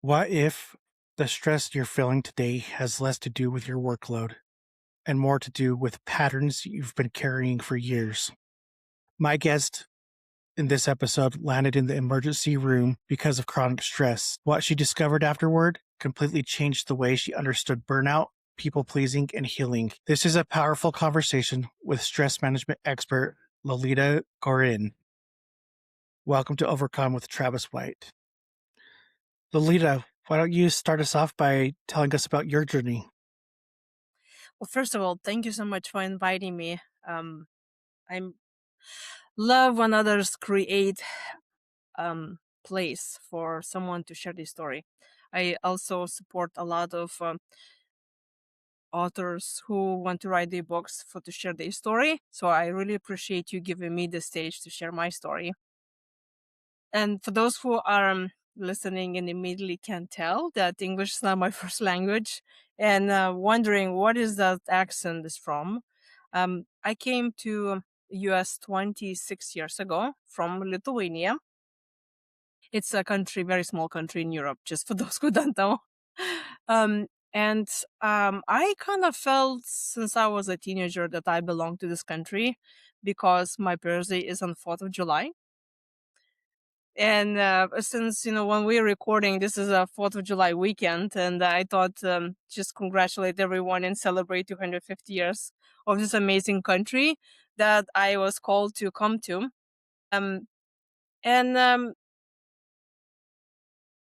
What if the stress you're feeling today has less to do with your workload and more to do with patterns you've been carrying for years? My guest in this episode landed in the emergency room because of chronic stress. What she discovered afterward completely changed the way she understood burnout, people pleasing, and healing. This is a powerful conversation with stress management expert Lolita Guarin. Welcome to Overcome with Travis White. Lolita, why don't you start us off by telling us about your journey? Well, first of all, thank you so much for inviting me. I love when others create place for someone to share their story. I also support a lot of authors who want to write their books for to share their story. So I really appreciate you giving me the stage to share my story. And for those who are listening and immediately can tell that English is not my first language and wondering what is that accent is from, I came to US 26 years ago from Lithuania. It's a country, very small country in Europe, just for those who don't know. And I kind of felt since I was a teenager that I belong to this country because my birthday is on 4th of July. And since when we're recording, this is a 4th of July weekend, and I thought just congratulate everyone and celebrate 250 years of this amazing country that I was called to come to. Um, and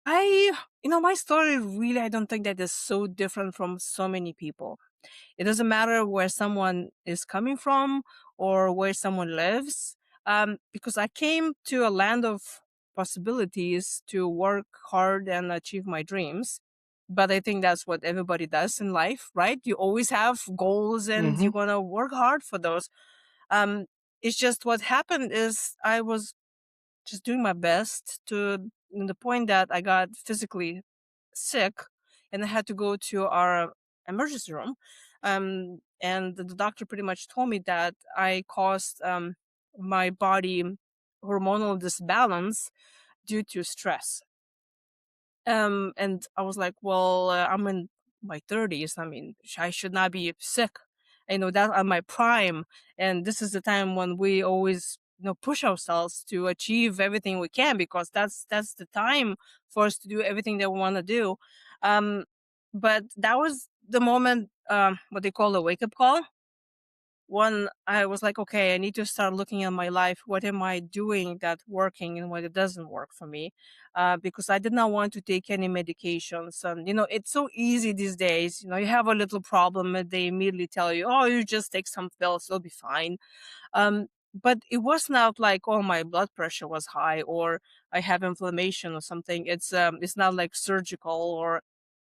I, my story really, I don't think that is so different from so many people. It doesn't matter where someone is coming from or where someone lives, because I came to a land of possibilities to work hard and achieve my dreams. But I think that's what everybody does in life, right? You always have goals and Mm-hmm. you're going to work hard for those. Um, it's just what happened is I was just doing my best to the point that I got physically sick and I had to go to our emergency room. And the doctor pretty much told me that I caused my body hormonal disbalance due to stress. And I was like, well, I'm in my 30s. I mean, I should not be sick. I know that I'm my prime, and this is the time when we always push ourselves to achieve everything we can because that's the time for us to do everything that we want to do. Um, but that was the moment, what they call a wake up call, one I was like, okay, I need to start looking at my life. What am I doing that's working and what it doesn't work for me? Because I did not want to take any medications. And it's so easy these days. You have a little problem and they immediately tell you, oh, you just take some pills, you'll be fine. But it was not like, oh, my blood pressure was high or I have inflammation or something. It's not like surgical or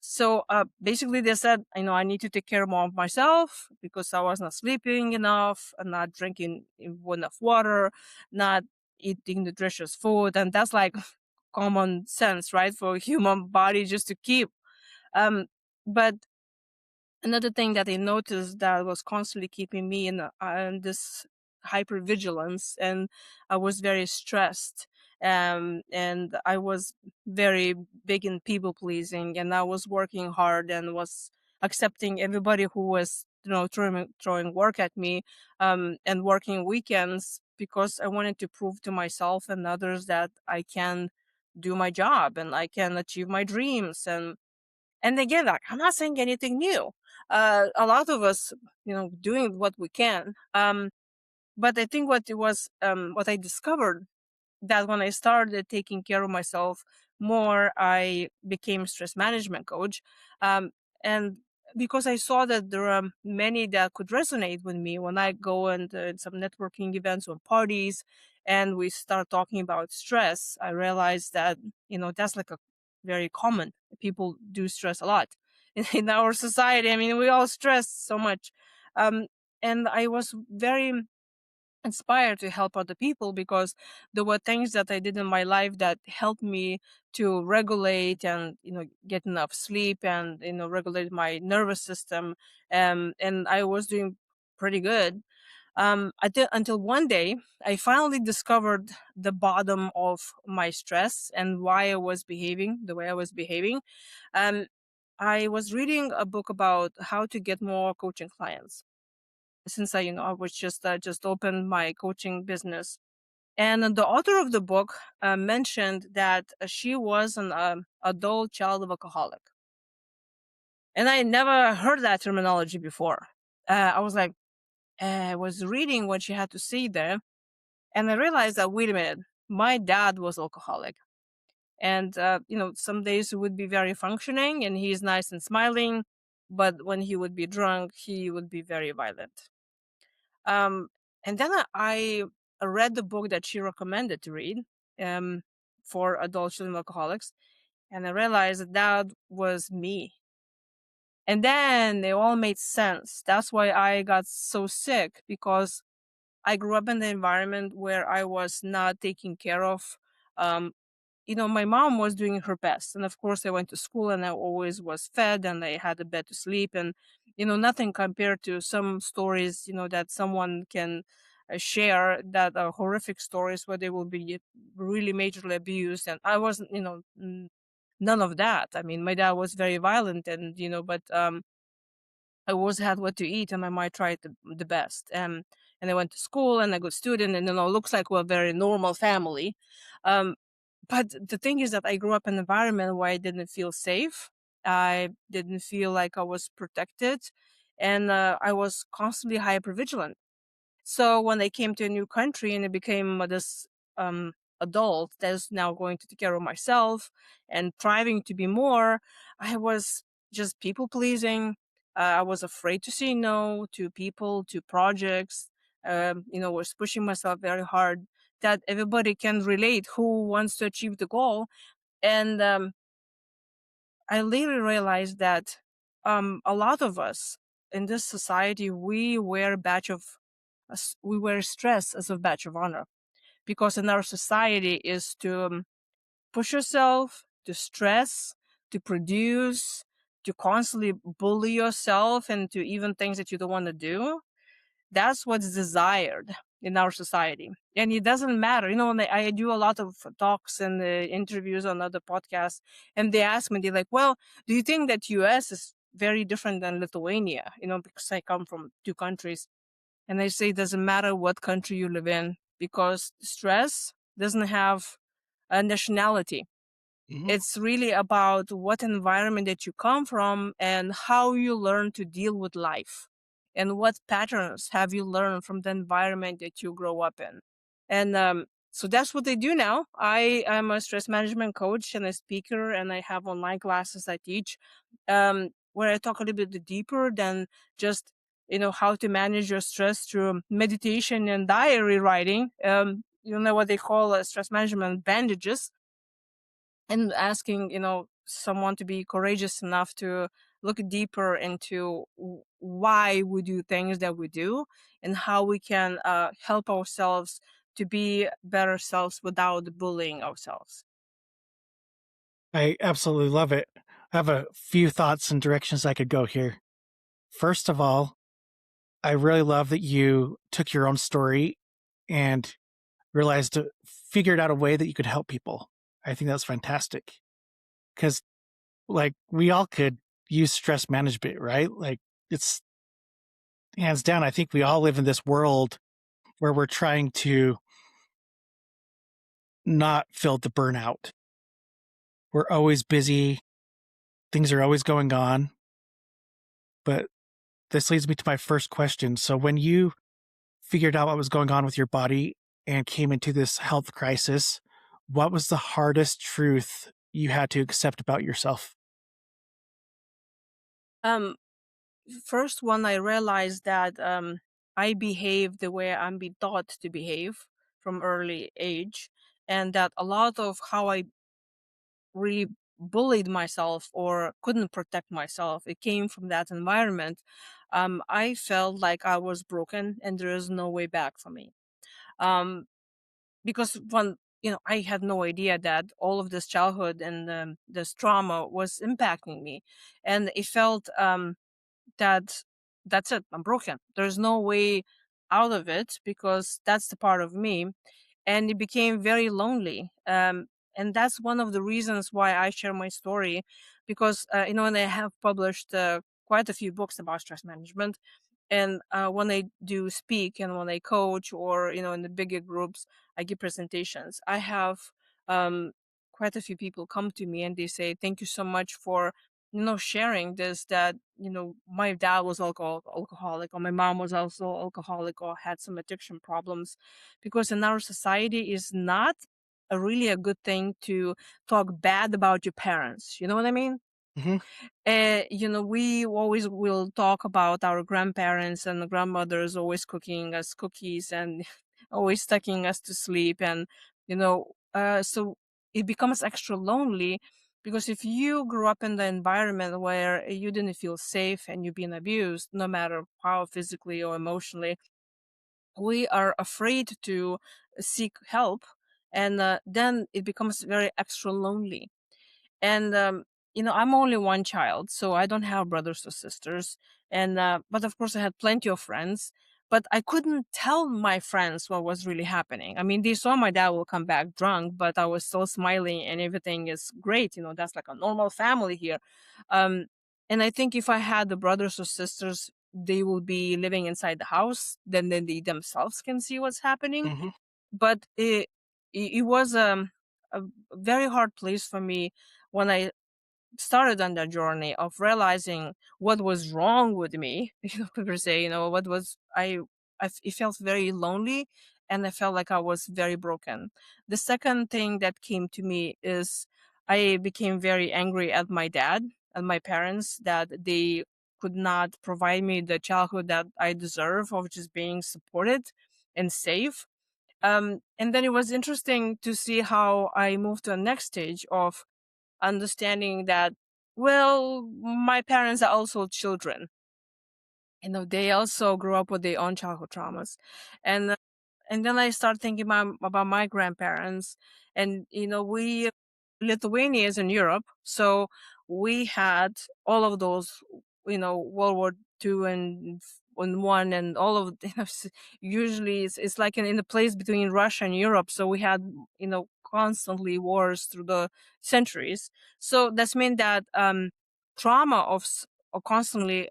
so basically, they said, I need to take care more of myself because I was not sleeping enough, and not drinking enough water, not eating nutritious food, and that's like common sense, right, for human body just to keep. But another thing that I noticed that was constantly keeping me in this hypervigilance, and I was very stressed, and I was very big in people pleasing, and I was working hard and was accepting everybody who was throwing work at me, and working weekends because I wanted to prove to myself and others that I can do my job and I can achieve my dreams. And again, like, I'm not saying anything new. A lot of us, doing what we can. But I think what I discovered that when I started taking care of myself more, I became stress management coach. Um, and because I saw that there are many that could resonate with me when I go and some networking events or parties and we start talking about stress, I realized that, that's like a very common. People do stress a lot in our society. I mean, we all stress so much. Um, and I was very inspired to help other people because there were things that I did in my life that helped me to regulate and get enough sleep and regulate my nervous system, and I was doing pretty good. Until one day I finally discovered the bottom of my stress and why I was behaving the way I was behaving. um, I was reading a book about how to get more coaching clients, since I was just opened my coaching business. And the author of the book mentioned that she was an adult child of alcoholic, and I never heard that terminology before. I was like, I was reading what she had to say there, and I realized that, wait a minute, my dad was alcoholic. And, some days he would be very functioning and he's nice and smiling, but when he would be drunk, he would be very violent. Um, and then I read the book that she recommended to read, um, for adult children of alcoholics, and I realized that that was me. And then it all made sense. That's why I got so sick, because I grew up in the environment where I was not taken care of. Um, my mom was doing her best. And of course, I went to school and I always was fed and I had a bed to sleep. And, nothing compared to some stories, that someone can share, that are horrific stories where they will be really majorly abused. And I wasn't, none of that. I mean, my dad was very violent and, but I always had what to eat and I might try the best. And I went to school and a good student, and looks like we're a very normal family. Um, but the thing is that I grew up in an environment where I didn't feel safe. I didn't feel like I was protected, and I was constantly hypervigilant. So when I came to a new country and I became this adult that's now going to take care of myself and striving to be more, I was just people pleasing. I was afraid to say no to people, to projects. Was pushing myself very hard. That everybody can relate who wants to achieve the goal. And I later realized that a lot of us in this society, we wear stress as a badge of honor, because in our society is to push yourself, to stress, to produce, to constantly bully yourself and to even things that you don't want to do. That's what's desired in our society. And it doesn't matter. When I do a lot of talks and interviews on other podcasts, and they ask me, they're like, well, do you think that US is very different than Lithuania? Because I come from two countries. And I say it doesn't matter what country you live in, because stress doesn't have a nationality. Mhm. It's really about what environment that you come from and how you learn to deal with life and what patterns have you learned from the environment that you grow up in. And so that's what I do now. I am a stress management coach and a speaker, and I have online classes I teach, where I talk a little bit deeper than just how to manage your stress through meditation and diary writing. What they call stress management bandages, and asking someone to be courageous enough to look deeper into why we do things that we do and how we can help ourselves to be better selves without bullying ourselves. I absolutely love it. I have a few thoughts and directions I could go here. First of all, I really love that you took your own story and figured out a way that you could help people. I think that's fantastic because, like, we all could use stress management, right? Like, it's hands down. I think we all live in this world where we're trying to not feel the burnout. We're always busy, things are always going on. But this leads me to my first question. So, when you figured out what was going on with your body and came into this health crisis, what was the hardest truth you had to accept about yourself? um First one, I realized that I behave the way I'm being taught to behave from early age, and that a lot of how I really bullied myself or couldn't protect myself, it came from that environment. I felt like I was broken and there is no way back for me. Um, because one, I had no idea that all of this childhood and this trauma was impacting me, and it felt that that's it. I'm broken. There's no way out of it because that's the part of me, and it became very lonely. And that's one of the reasons why I share my story, because and I have published quite a few books about stress management. And when I do speak and when I coach, or in the bigger groups, I give presentations. I have um, quite a few people come to me and they say, "Thank you so much for sharing this. That my dad was alcoholic, or my mom was also alcoholic, or had some addiction problems," because in our society is not really a good thing to talk bad about your parents. You know what I mean? Hmm. We always will talk about our grandparents and grandmothers always cooking us cookies and always tucking us to sleep. And, so it becomes extra lonely because if you grew up in the environment where you didn't feel safe and you've been abused, no matter how physically or emotionally, we are afraid to seek help. And then it becomes very extra lonely. And I'm only one child, so I don't have brothers or sisters. And but of course I had plenty of friends, but I couldn't tell my friends what was really happening. I mean, they saw my dad will come back drunk, but I was still smiling and everything is great. That's like a normal family here. um and I think if I had the brothers or sisters, they will be living inside the house, then they themselves can see what's happening. Hmm. But it was a very hard place for me when I started on that journey of realizing what was wrong with me. Per se, what was it felt very lonely, and I felt like I was very broken. The second thing that came to me is I became very angry at my dad and my parents that they could not provide me the childhood that I deserve of just being supported and safe. And then it was interesting to see how I moved to a next stage of understanding that, well, my parents are also children. They also grew up with their own childhood traumas. And then I start thinking about my grandparents. And we Lithuania is in Europe, so we had all of those, World War II and one, and all of usually it's like in the place between Russia and Europe. So we had constantly wars through the centuries. So that's mean that trauma of constantly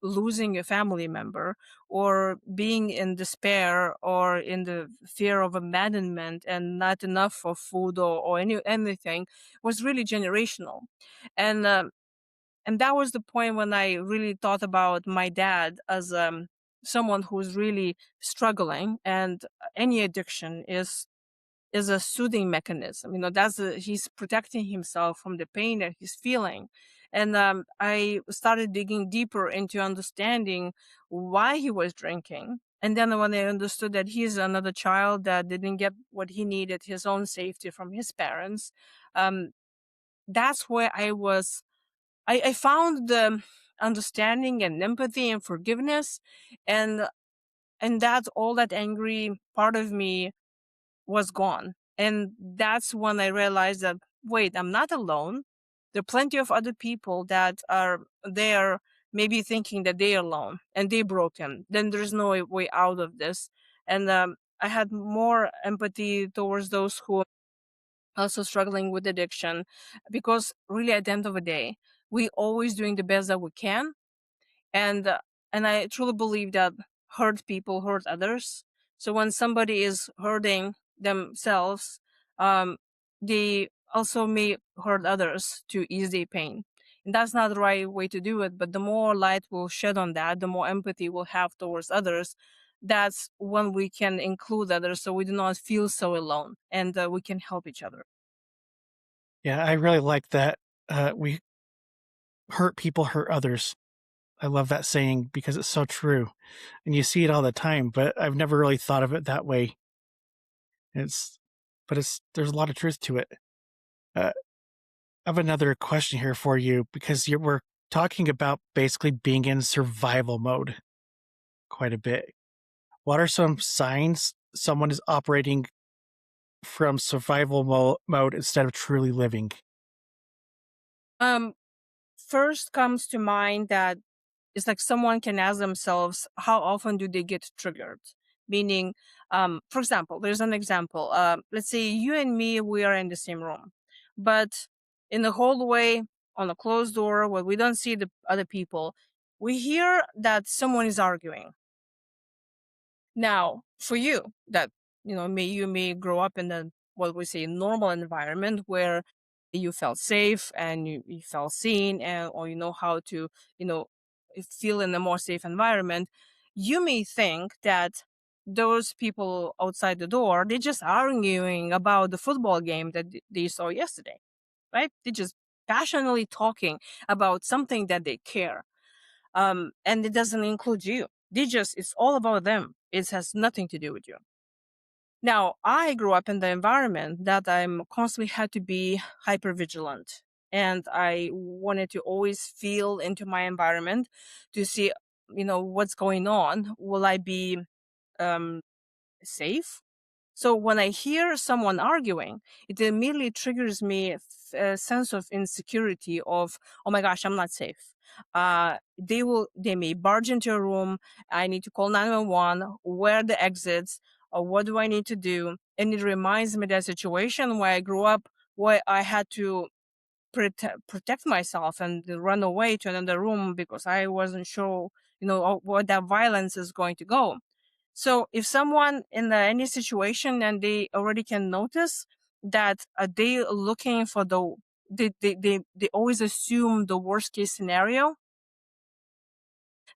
losing a family member, or being in despair, or in the fear of abandonment and not enough of food, or anything, was really generational. And um, and that was the point when I really thought about my dad as someone who's really struggling. And any addiction is a soothing mechanism. He's protecting himself from the pain that he's feeling. And I started digging deeper into understanding why he was drinking. And then when I understood that he's another child that didn't get what he needed, his own safety from his parents, um, that's where I found the understanding and empathy and forgiveness. And that's all that angry part of me was gone. And that's when I realized that, wait, I'm not alone. There are plenty of other people that are there, maybe thinking that they're alone and they're broken. Then there's no way out of this. And I had more empathy towards those who are also struggling with addiction, because really at the end of the day, we always doing the best that we can. And uh, and I truly believe that hurt people hurt others. So when somebody is hurting themselves, um they also may hurt others to ease their pain. And that's not the right way to do it, but the more light we'll shed on that, the more empathy we'll have towards others. That's when we can include others, so we do not feel so alone, and we can help each other. Yeah, I really like that. We hurt people, hurt others. I love that saying because it's so true, and you see it all the time. But I've never really thought of it that way. It's, but it's there's a lot of truth to it. I have another question here for you because you were talking about basically being in survival mode quite a bit. What are some signs someone is operating from survival mode instead of truly living? um First comes to mind that it's like someone can ask themselves, how often do they get triggered? Meaning, for example, there's an example. Let's say you and me, we are in the same room, but in the hallway on a closed door where we don't see the other people, we hear that someone is arguing. Now, for you, that you may grow up in a what we say normal environment where you felt safe and you felt seen, and or you know how to you know feel in a more safe environment. You may think that those people outside the door, they're just arguing about the football game that they saw yesterday, right? They're just passionately talking about something that they care, and it doesn't include you. It's all about them. It has nothing to do with you. Now, I grew up in the environment that I'm constantly had to be hyper vigilant, and I wanted to always feel into my environment to see, what's going on. Will I be um, safe? So when I hear someone arguing, it immediately triggers me a sense of insecurity of, oh my gosh, I'm not safe. They may barge into a room. I need to call 911. Where are the exits? Or what do I need to do? And it reminds me of that situation where I grew up, where I had to protect myself and run away to another room because I wasn't sure, where that violence is going to go. So if someone in any situation and they already can notice that they looking for they always assume the worst case scenario,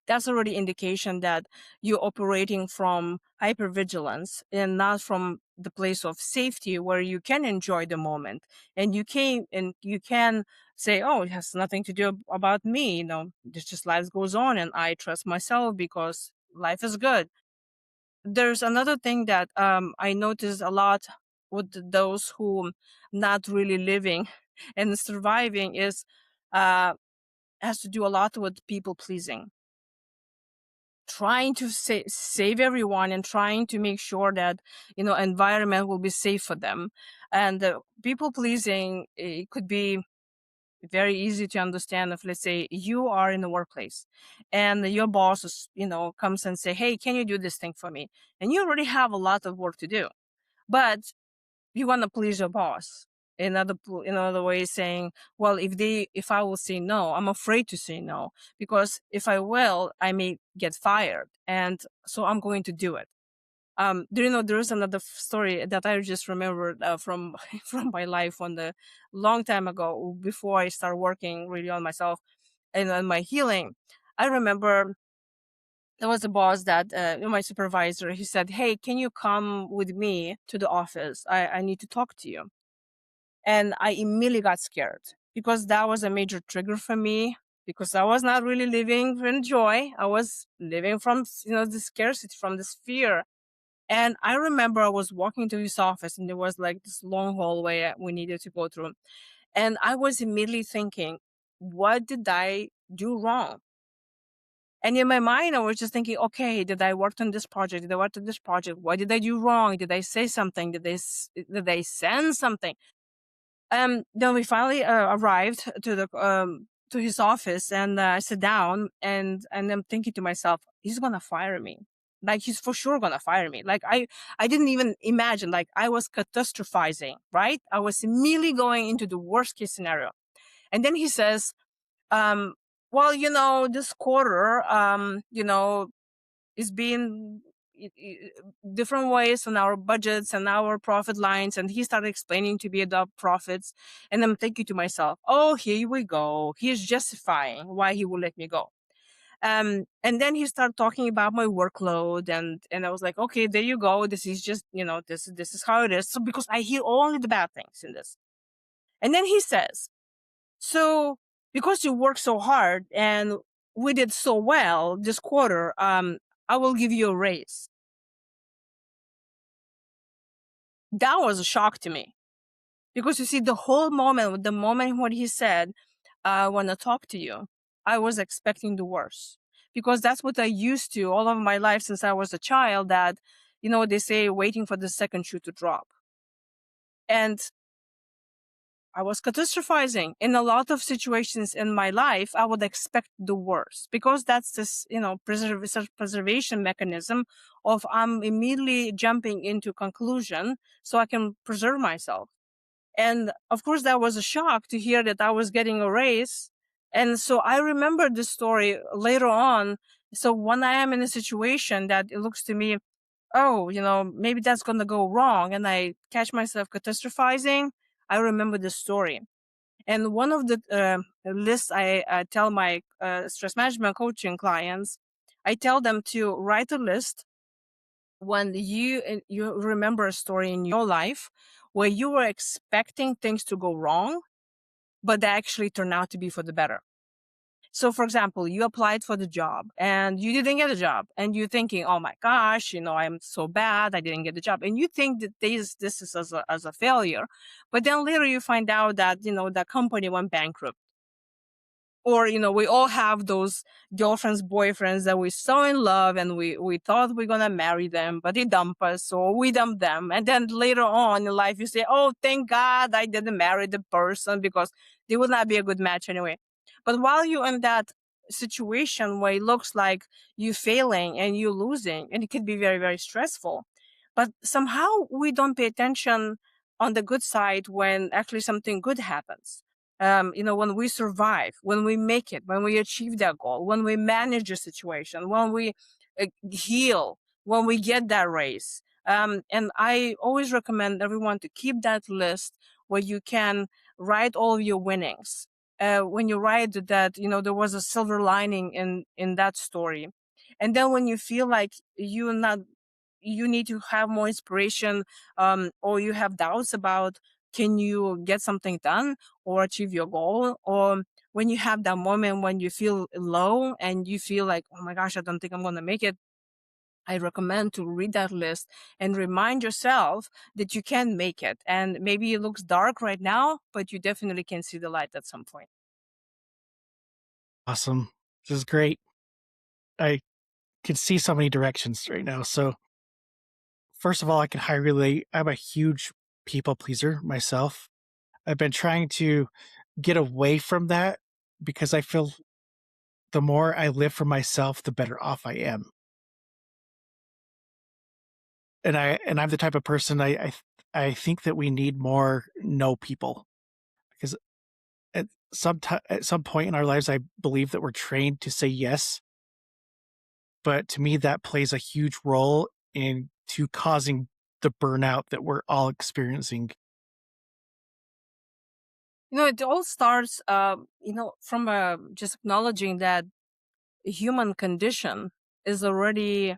that's already indication that you're operating from hypervigilance and not from the place of safety where you can enjoy the moment and you can say, oh, it has nothing to do about me, this just life goes on and I trust myself because life is good. There's another thing that I notice a lot with those who not really living and surviving is uh, has to do a lot with people pleasing, trying to save everyone and trying to make sure that environment will be safe for them. And people pleasing, it could be very easy to understand if, let's say, you are in the workplace and your boss is, comes and say, hey, can you do this thing for me? And you already have a lot of work to do, but you want to please your boss. In other way, saying, well, if I will say no, I'm afraid to say no, because if I will, I may get fired, and so I'm going to do it. There is another story that I just remembered from from my life on the long time ago before I started working really on myself and on my healing. I remember there was a boss that my supervisor. He said, "Hey, can you come with me to the office? I need to talk to you." And I immediately got scared because that was a major trigger for me, because I was not really living in joy. I was living from the scarcity, from this fear. And I remember I was walking to his office and there was like this long hallway we needed to go through. And I was immediately thinking, what did I do wrong? And in my mind, I was just thinking, okay, did I work on this project? Did I work on this project? What did I do wrong? Did I say something? Did they send something? Then we finally arrived to his office, and I sat down, and I'm thinking to myself, he's gonna fire me. Like, he's for sure gonna fire me. Like, I didn't even imagine. Like, I was catastrophizing, right? I was immediately going into the worst case scenario. And then he says, um, well, this quarter, is being different ways on our budgets and our profit lines, and he started explaining to me the profits, and I'm thinking to myself, oh, here we go, he's justifying why he will let me go. And then he started talking about my workload, and I was like, okay, there you go, this is just this is how it is. So because I hear only the bad things in this. And then he says, so because you work so hard and we did so well this quarter, I will give you a raise. That was a shock to me, because you see, the moment when he said, I want to talk to you, I was expecting the worst, because that's what I used to all of my life since I was a child, that they say waiting for the second shoe to drop. And I was catastrophizing. In a lot of situations in my life, I would expect the worst because that's this, preservation mechanism of I'm immediately jumping into conclusion so I can preserve myself. And of course, that was a shock to hear that I was getting a raise. And so I remember this story later on. So when I am in a situation that it looks to me, oh, maybe that's going to go wrong, and I catch myself catastrophizing, I remember the story. And one of the lists I tell my stress management coaching clients, I tell them to write a list when you remember a story in your life where you were expecting things to go wrong, but they actually turn out to be for the better. So, for example, you applied for the job and you didn't get a job, and you're thinking, "Oh my gosh, I'm so bad. I didn't get the job," and you think that this is as a failure, but then later you find out that the company went bankrupt. Or we all have those girlfriends, boyfriends that we're so in love and we thought we're gonna marry them, but they dump us or we dump them, and then later on in life you say, "Oh, thank God I didn't marry the person because they would not be a good match anyway." But while you're in that situation where it looks like you failing and you losing, and it can be very, very stressful, but somehow we don't pay attention on the good side when actually something good happens. When we survive, when we make it, when we achieve that goal, when we manage a situation, when we heal, when we get that raise. And I always recommend everyone to keep that list where you can write all of your winnings. When you write that, there was a silver lining in that story. And then when you feel like you need to have more inspiration, or you have doubts about can you get something done or achieve your goal, or when you have that moment when you feel low and you feel like, oh my gosh, I don't think I'm going to make it, I recommend to read that list and remind yourself that you can make it. And maybe it looks dark right now, but you definitely can see the light at some point. Awesome. This is great. I can see so many directions right now. So, first of all, I can highly relate. I'm a huge people pleaser myself. I've been trying to get away from that because I feel the more I live for myself, the better off I am. And I'm the type of person I think that we need more no people because at some point in our lives I believe that we're trained to say yes, but to me that plays a huge role into causing the burnout that we're all experiencing. It all starts, from just acknowledging that human condition is already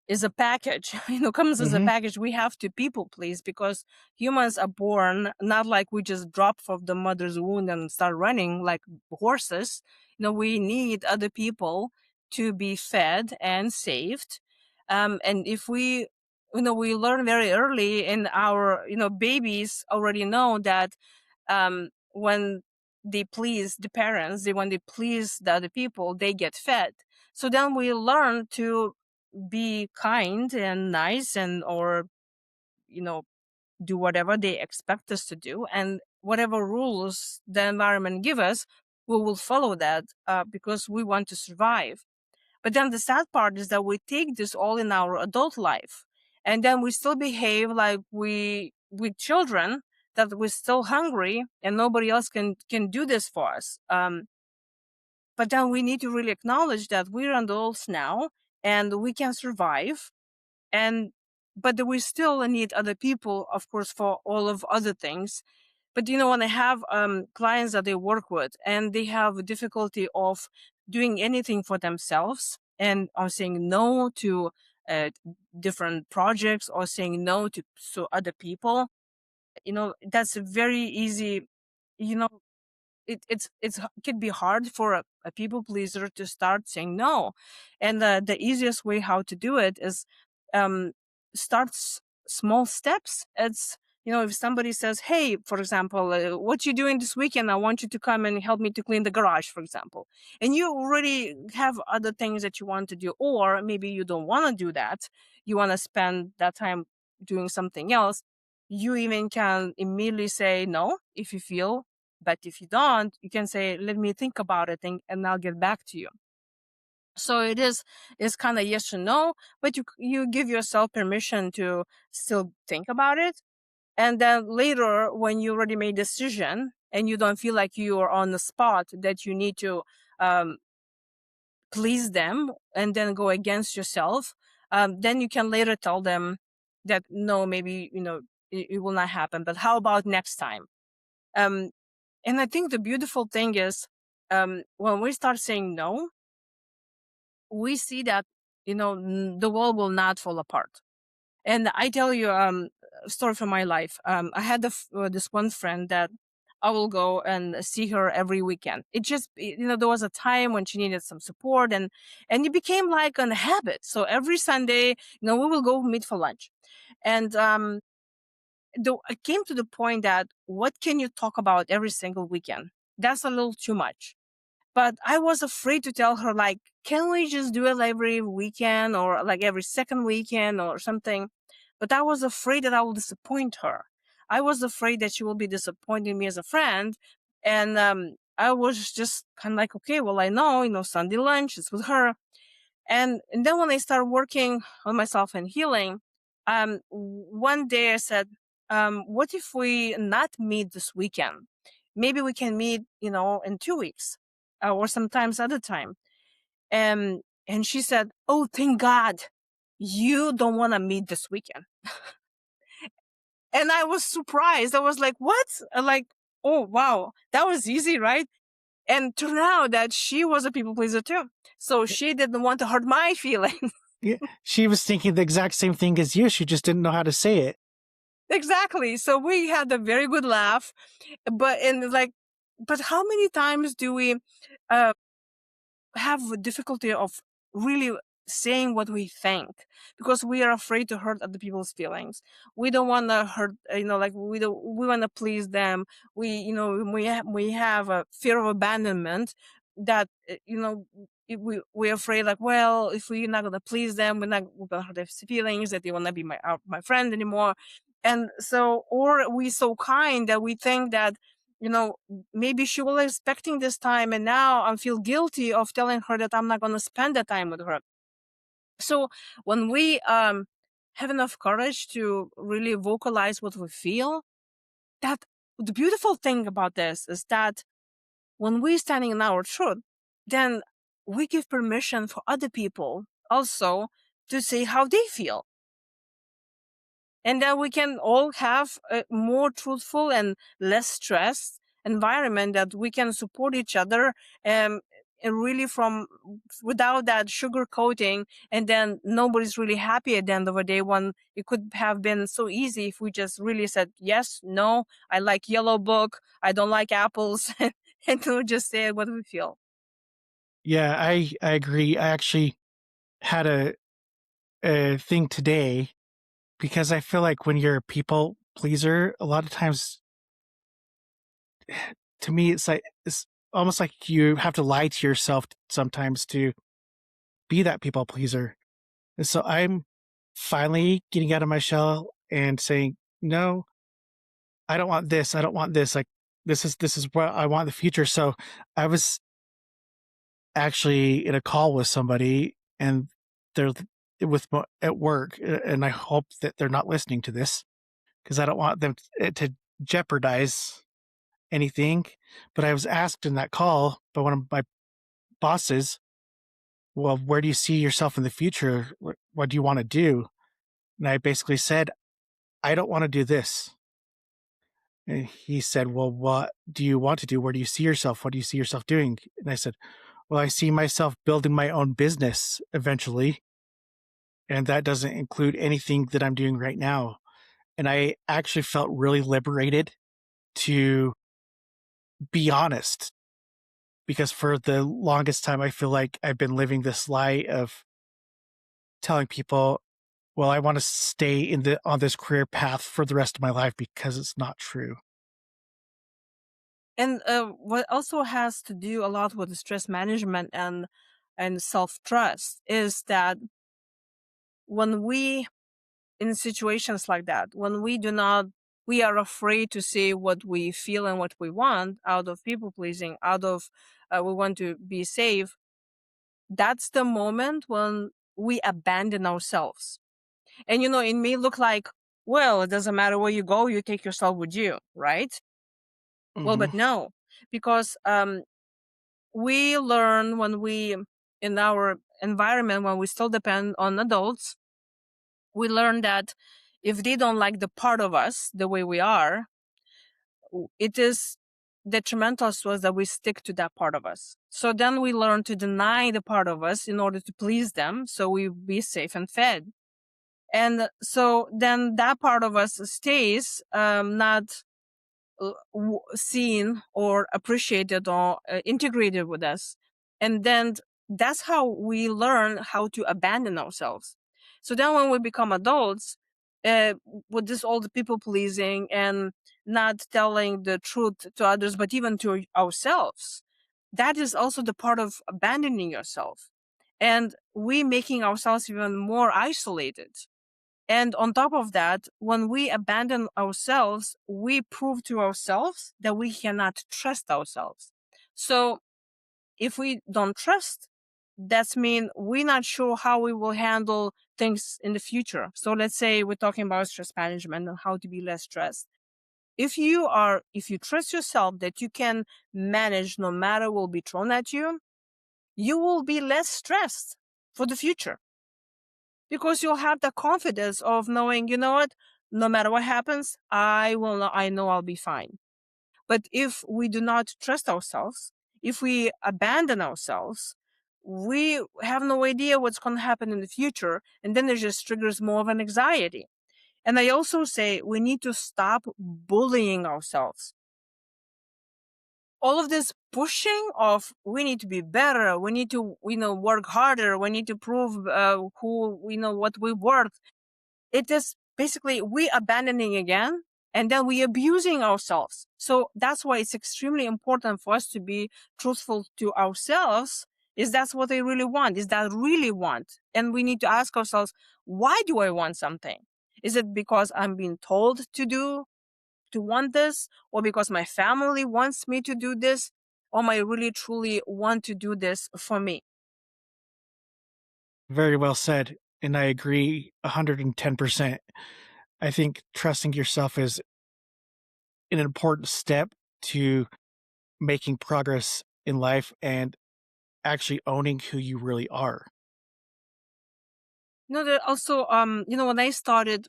is a package, comes as a Mhm. package. We have to people please because humans are born not like we just drop from the mother's womb and start running like horses. We need other people to be fed and saved. And if we learn very early in our, babies already know that when they please the parents, when they please the other people, they get fed. So then we learn to be kind and nice, and or you know do whatever they expect us to do, and whatever rules the environment give us, we will follow that, because we want to survive. But then the sad part is that we take this all in our adult life, and then we still behave like we with children, that we're still hungry and nobody else can do this for us. But then we need to really acknowledge that we're adults now and we can survive, and but we still need other people, of course, for all of other things. But when I have clients that they work with and they have difficulty of doing anything for themselves and are saying no to uh, different projects or saying no to other people, that's a very easy, you know it could be hard for a people pleaser to start saying no. And the easiest way how to do it is, um start small steps. It's, if somebody says, hey, for example, what you doing this weekend, I want you to come and help me to clean the garage, for example, and you already have other things that you want to do, or maybe you don't want to do that, you want to spend that time doing something else. you even can immediately say no if you feel, but if you don't, you can say, let me think about it, and I'll get back to you. So it's kind of yes or no, but you give yourself permission to still think about it. And then later, when you already made a decision and you don't feel like you are on the spot that you need to um, please them and then go against yourself, then you can later tell them that no, maybe it will not happen. But how about next time? Um, and I think the beautiful thing is, when we start saying no, we see that the world will not fall apart. And I tell you a story from my life. I had this one friend that I will go and see her every weekend. It just, there was a time when she needed some support, and it became like a habit. So every Sunday, we will go meet for lunch. And I came to the point that what can you talk about every single weekend? That's a little too much. But I was afraid to tell her, like, can we just do it every weekend or like every second weekend or something? But I was afraid that I will disappoint her. I was afraid that she will be disappointing me as a friend. And I was just kind of like, okay, well, I know, Sunday lunch is with her. And then when I started working on myself and healing, one day I said, what if we not meet this weekend? Maybe we can meet, in 2 weeks, or sometimes other time. And she said, oh, thank God you don't want to meet this weekend. And I was surprised. I was like, what? Like, oh, wow, that was easy, right? And turned out that she was a people pleaser too. So she didn't want to hurt my feelings. Yeah, she was thinking the exact same thing as you. She just didn't know how to say it. Exactly. So we had a very good laugh, but how many times do we uh, have a difficulty of really saying what we think because we are afraid to hurt other people's feelings. We don't want to hurt, like we want to please them. We have a fear of abandonment that, we're afraid, like, well, if we're not going to please them, we're going to hurt their feelings, that they will not be my friend anymore. And so, or we so kind that we think that, you know, maybe she was expecting this time, and now I feel guilty of telling her that I'm not going to spend that time with her. So when we have enough courage to really vocalize what we feel, that the beautiful thing about this is that when we're standing in our truth, then we give permission for other people also to say how they feel, and then we can all have a more truthful and less stressed environment that we can support each other, um, and really from without that sugar coating, and then nobody's really happy at the end of the day, when it could have been so easy if we just really said yes, no, I like yellow book, I don't like apples, and we'll just say what we feel. Yeah, I agree. I actually had a thing today because I feel like when you're a people pleaser, a lot of times to me it's almost like you have to lie to yourself sometimes to be that people pleaser. And so I'm finally getting out of my shell and saying, no, I don't want this. I don't want this. Like this is what I want in the future. So I was actually in a call with somebody and they're at work, and I hope that they're not listening to this because I don't want them to jeopardize anything. But I was asked in that call by one of my bosses, well, where do you see yourself in the future? What do you want to do? And I basically said, I don't want to do this. And he said, well, what do you want to do? Where do you see yourself? What do you see yourself doing? And I said, well, I see myself building my own business eventually. And that doesn't include anything that I'm doing right now. And I actually felt really liberated to be honest, because for the longest time, I feel like I've been living this lie of telling people, well, I want to stay on this career path for the rest of my life, because it's not true. And what also has to do a lot with stress management and self trust is that when we in situations like that, when we are afraid to say what we feel and what we want out of people pleasing, out of we want to be safe. That's the moment when we abandon ourselves. And it may look like, well, it doesn't matter where you go, you take yourself with you, right? Well, Hmm. but no, because we learn when we, in our environment, when we still depend on adults, we learn that if they don't like the part of us the way we are, it is detrimental to us that we stick to that part of us. So then we learn to deny the part of us in order to please them, so we be safe and fed. And so then that part of us stays not seen or appreciated or integrated with us. And then that's how we learn how to abandon ourselves. So then when we become adults, uh, with this all the people pleasing and not telling the truth to others, but even to ourselves, that is also the part of abandoning yourself. And we making ourselves even more isolated. And on top of that, when we abandon ourselves, we prove to ourselves that we cannot trust ourselves. So if we don't trust, that's mean we're not sure how we will handle things in the future. So let's say we're talking about stress management and how to be less stressed. If you trust yourself that you can manage no matter what will be thrown at you, you will be less stressed for the future, because you'll have the confidence of knowing, you know what, no matter what happens, I know I'll be fine. But if we do not trust ourselves, if we abandon ourselves, we have no idea what's going to happen in the future, and then it just triggers more of an anxiety. And I also say we need to stop bullying ourselves. All of this pushing of we need to be better, we need to work harder, we need to prove who we know what we worth. It is basically we abandoning again, and then we abusing ourselves. So that's why it's extremely important for us to be truthful to ourselves. Is that's what I really want? Is that really want? And we need to ask ourselves, why do I want something? Is it because I'm being told to want this, or because my family wants me to do this, or am I really truly want to do this for me? Very well said. And I agree 110%. I think trusting yourself is an important step to making progress in life and actually owning who you really are. That also, when I started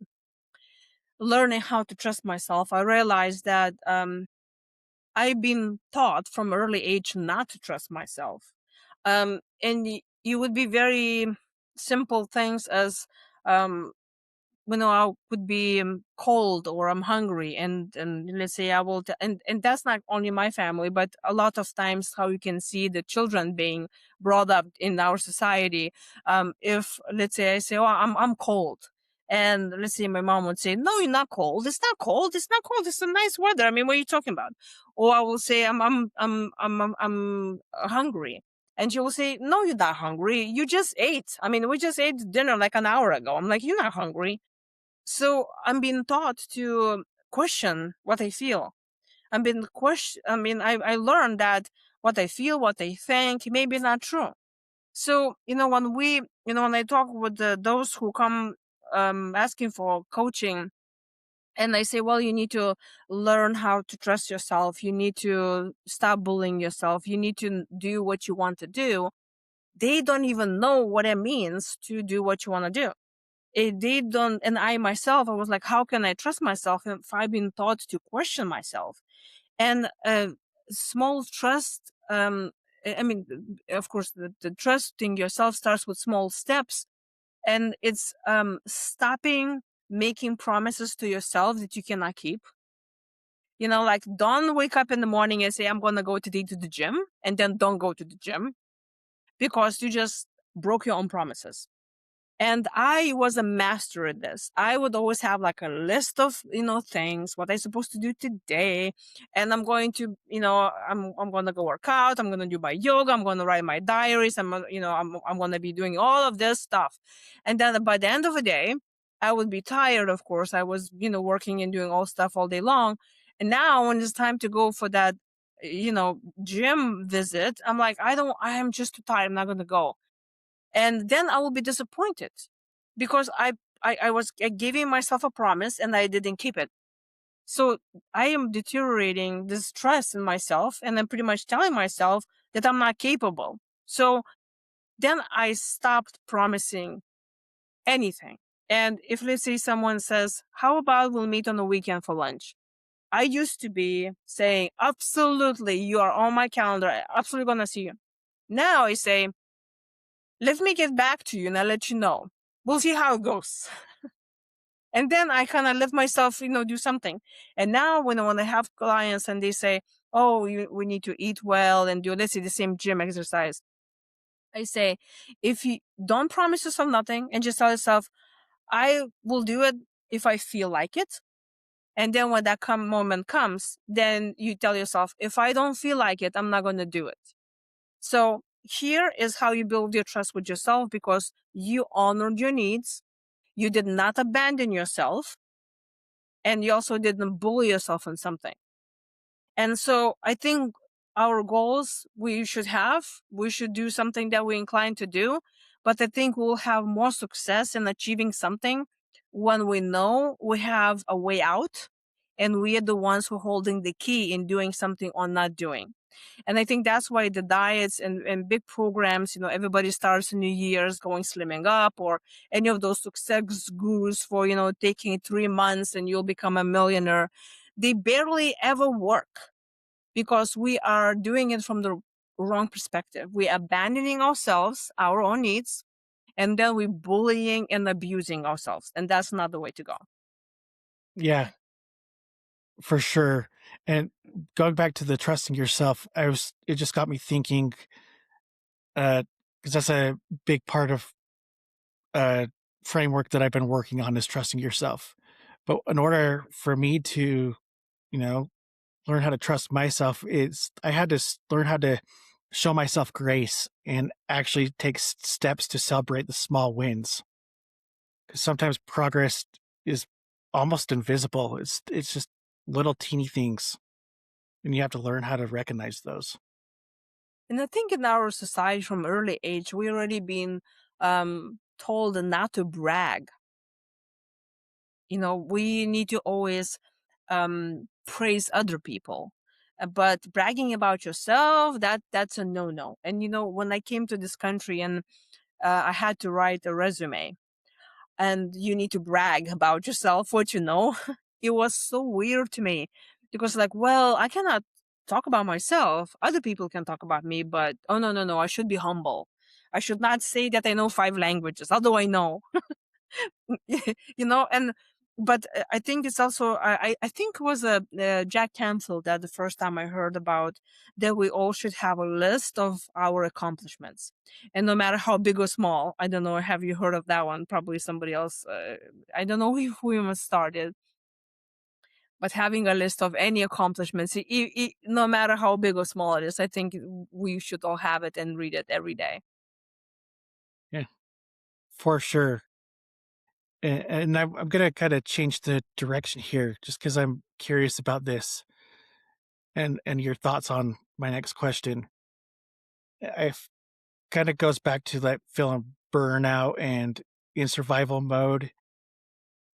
learning how to trust myself, I realized that I've been taught from early age not to trust myself. And you would be very simple things as um, I could be cold or I'm hungry, and let's say I will, and that's not only my family, but a lot of times how you can see the children being brought up in our society. If let's say I say, "Oh, I'm cold," and let's say my mom would say, "No, you're not cold. It's not cold. It's not cold. It's a nice weather. I mean, what are you talking about?" Or I will say, I'm hungry." And she will say, "No, you're not hungry. You just ate. I mean, we just ate dinner like an hour ago." I'm like, "You're not hungry." So I'm being taught to question what I feel. I'm being question. I mean, I learned that what I feel, what I think, may be not true. So when I talk with those who come asking for coaching, and I say, well, you need to learn how to trust yourself. You need to stop bullying yourself. You need to do what you want to do. They don't even know what it means to do what you want to do. They don't, and I myself, I was like, how can I trust myself if I've been taught to question myself? And small trust, I mean, of course, the trusting yourself starts with small steps, and it's stopping making promises to yourself that you cannot keep. Like, don't wake up in the morning and say, I'm going to go today to the gym, and then don't go to the gym because you just broke your own promises. And I was a master at this. I would always have like a list of, things, what I'm supposed to do today. And I'm going to, I'm going to go work out. I'm going to do my yoga. I'm going to write my diaries. I'm going to be doing all of this stuff. And then by the end of the day, I would be tired, of course. I was, working and doing all stuff all day long. And now when it's time to go for that, gym visit, I'm like, I am just too tired. I'm not going to go. And then I will be disappointed because I was giving myself a promise and I didn't keep it. So I am deteriorating this trust in myself. And I'm pretty much telling myself that I'm not capable. So then I stopped promising anything. And if, let's say, someone says, how about we'll meet on the weekend for lunch? I used to be saying, absolutely, you are on my calendar. I absolutely gonna see you. Now I say, let me get back to you and I'll let you know. We'll see how it goes. And then I kind of let myself, do something. And now when I have clients and they say, oh, we need to eat well and do, let's say, the same gym exercise. I say, if you don't promise yourself nothing and just tell yourself, I will do it if I feel like it. And then when that moment comes, then you tell yourself, if I don't feel like it, I'm not going to do it. So here is how you build your trust with yourself, because you honored your needs. You did not abandon yourself. And you also didn't bully yourself on something. And so I think our goals we should do something that we're inclined to do. But I think we'll have more success in achieving something when we know we have a way out and we are the ones who are holding the key in doing something or not doing. And I think that's why the diets and big programs, everybody starts New Year's going slimming up, or any of those success gurus for, taking 3 months and you'll become a millionaire. They barely ever work because we are doing it from the wrong perspective. We're abandoning ourselves, our own needs, and then we're bullying and abusing ourselves. And that's not the way to go. Yeah, for sure. And going back to the trusting yourself, it just got me thinking, because that's a big part of uh framework that I've been working on, is trusting yourself. But in order for me to, you know, learn how to trust myself, is I had to learn how to show myself grace and actually take steps to celebrate the small wins. Because sometimes progress is almost invisible. It's just little teeny things, and you have to learn how to recognize those. And I think in our society from early age, we already been told not to brag. We need to always praise other people. But bragging about yourself, that's a no-no. And when I came to this country and I had to write a resume, and you need to brag about yourself, what you know, it was so weird to me because, like, well, I cannot talk about myself. Other people can talk about me, but oh, no, no, no, I should be humble. I should not say that I know 5 languages. How do I know? And but I think it's also I think it was Jack Canfield that the first time I heard about that we all should have a list of our accomplishments, and no matter how big or small. I don't know, have you heard of that one? Probably somebody else. I don't know who even started, but having a list of any accomplishments, no matter how big or small it is, I think we should all have it and read it every day. Yeah, for sure. And I'm gonna kind of change the direction here, just because I'm curious about this and your thoughts on my next question. I kind of goes back to like feeling burnout and in survival mode.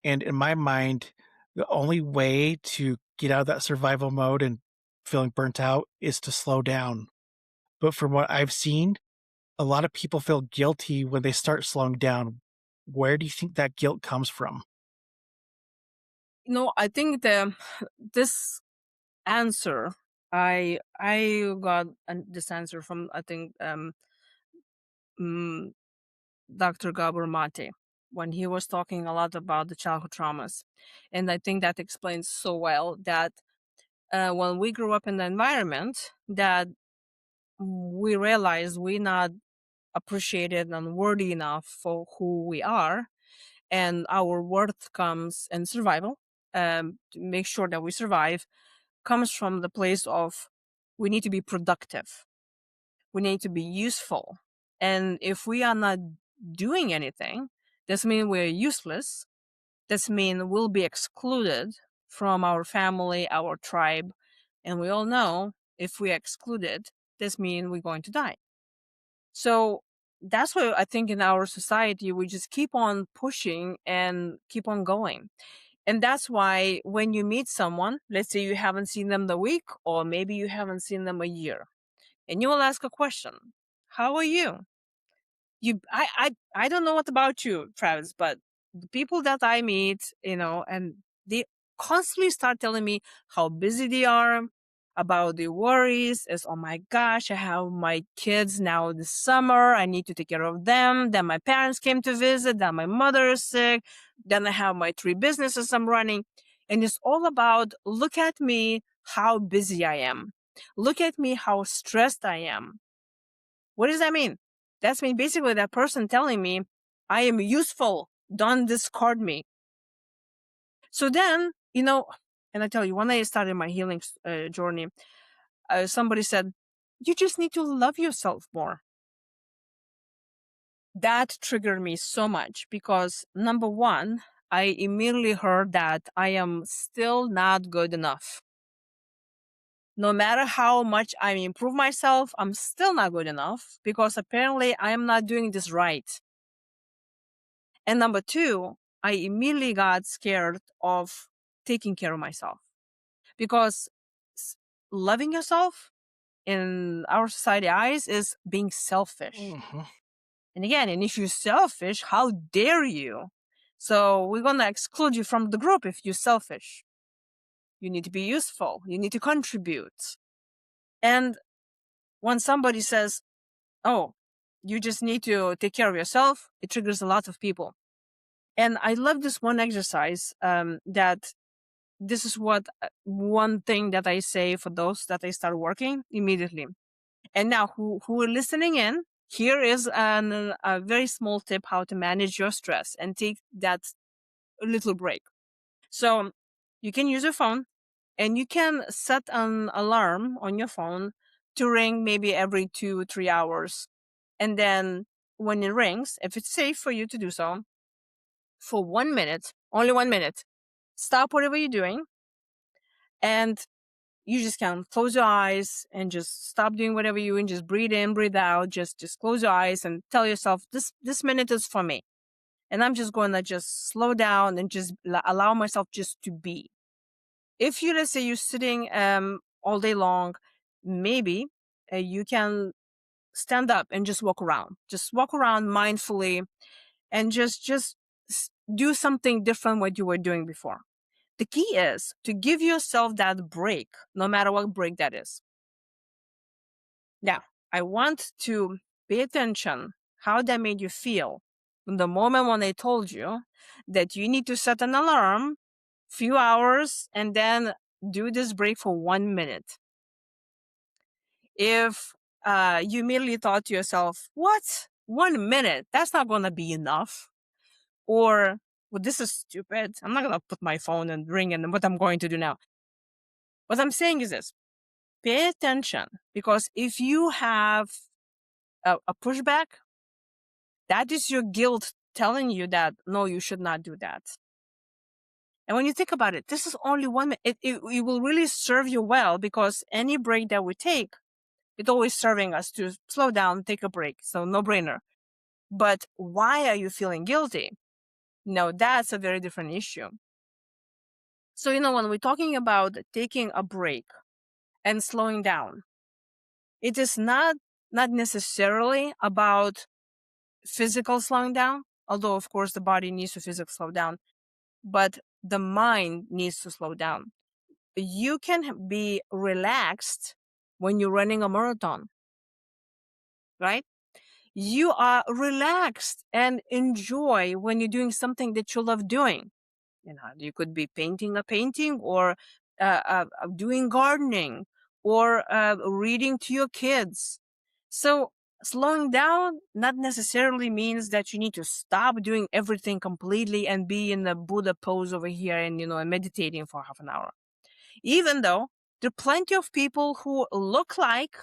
And in my mind, the only way to get out of that survival mode and feeling burnt out is to slow down. But from what I've seen, a lot of people feel guilty when they start slowing down. Where do you think that guilt comes from? I think the this answer, I got this answer from, I think, mm, Dr. Gabor Mate, when he was talking a lot about the childhood traumas. And I think that explains so well that when we grew up in the environment that we realize we're not appreciated and worthy enough for who we are, and our worth comes in survival, to make sure that we survive, comes from the place of we need to be productive, we need to be useful. And if we are not doing anything, this means we're useless. This means we'll be excluded from our family, our tribe. And we all know if we are excluded, this means we're going to die. So that's why I think in our society, we just keep on pushing and keep on going. And that's why when you meet someone, let's say you haven't seen them the week, or maybe you haven't seen them a year, and you will ask a question, how are you? I don't know what about you, Travis, but the people that I meet, and they constantly start telling me how busy they are, about their worries, is oh my gosh, I have my kids now this summer, I need to take care of them, then my parents came to visit, then my mother is sick, then I have my 3 businesses I'm running. And it's all about, look at me, how busy I am. Look at me, how stressed I am. What does that mean? That's mean basically that person telling me I am useful. Don't discard me. So then, and I tell you, when I started my healing journey, somebody said, you just need to love yourself more. That triggered me so much because number one, I immediately heard that I am still not good enough. No matter how much I improve myself, I'm still not good enough because apparently I am not doing this right. And number two, I immediately got scared of taking care of myself because loving yourself in our society eyes is being selfish. Mm-hmm. And again, and if you're selfish, how dare you? So we're going to exclude you from the group if you're selfish. You need to be useful. You need to contribute. And when somebody says, oh, you just need to take care of yourself, it triggers a lot of people. And I love this one exercise that this is what one thing that I say for those that I start working immediately. And now who are listening in, here is a very small tip how to manage your stress and take that little break. So you can use your phone and you can set an alarm on your phone to ring maybe every 2-3 hours. And then when it rings, if it's safe for you to do so, for 1 minute, only 1 minute, stop whatever you're doing, and you just can close your eyes and just stop doing whatever you're doing. Just breathe in, breathe out. Just close your eyes and tell yourself, this minute is for me. And I'm just going to just slow down and just allow myself just to be. If you, let's say you're sitting all day long, maybe you can stand up and just walk around. Just walk around mindfully and just do something different what you were doing before. The key is to give yourself that break, no matter what break that is. Now, I want to pay attention how that made you feel in the moment when I told you that you need to set an alarm, few hours, and then do this break for 1 minute. If you immediately thought to yourself, what? 1 minute? That's not going to be enough. Or, well, this is stupid. I'm not going to put my phone and ring and what I'm going to do now. What I'm saying is this. Pay attention, because if you have a pushback, that is your guilt telling you that, no, you should not do that. And when you think about it, this is only 1 minute. It will really serve you well, because any break that we take, it's always serving us to slow down, take a break. So no brainer. But why are you feeling guilty? No, that's a very different issue. So, when we're talking about taking a break and slowing down, it is not necessarily about physical slowing down, although of course the body needs to physically slow down, but the mind needs to slow down. You can be relaxed when you're running a marathon, right? You are relaxed and enjoy when you're doing something that you love doing. You could be painting a painting, or doing gardening, or reading to your kids. So slowing down not necessarily means that you need to stop doing everything completely and be in the Buddha pose over here and, and meditating for half an hour. Even though there are plenty of people who look like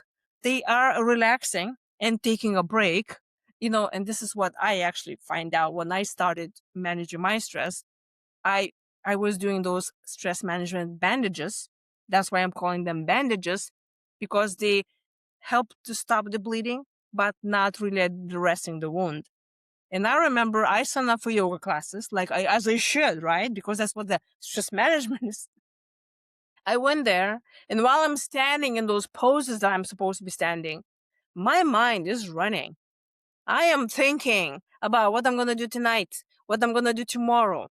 they are relaxing and taking a break, and this is what I actually find out when I started managing my stress. I I was doing those stress management bandages. That's why I'm calling them bandages, because they help to stop the bleeding, but not really addressing the wound. And I remember I signed up for yoga classes, like as I should, right? Because that's what the stress management is. I went there, and while I'm standing in those poses that I'm supposed to be standing, my mind is running. I am thinking about what I'm going to do tonight, what I'm going to do tomorrow.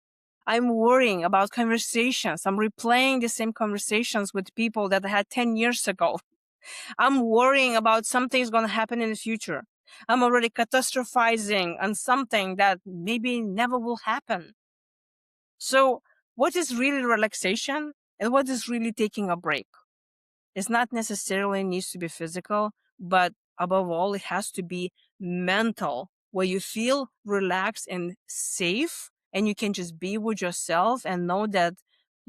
I'm worrying about conversations. I'm replaying the same conversations with people that I had 10 years ago. I'm worrying about something's going to happen in the future. I'm already catastrophizing on something that maybe never will happen. So, what is really relaxation and what is really taking a break? It's not necessarily needs to be physical, but above all, it has to be mental, where you feel relaxed and safe, and you can just be with yourself and know that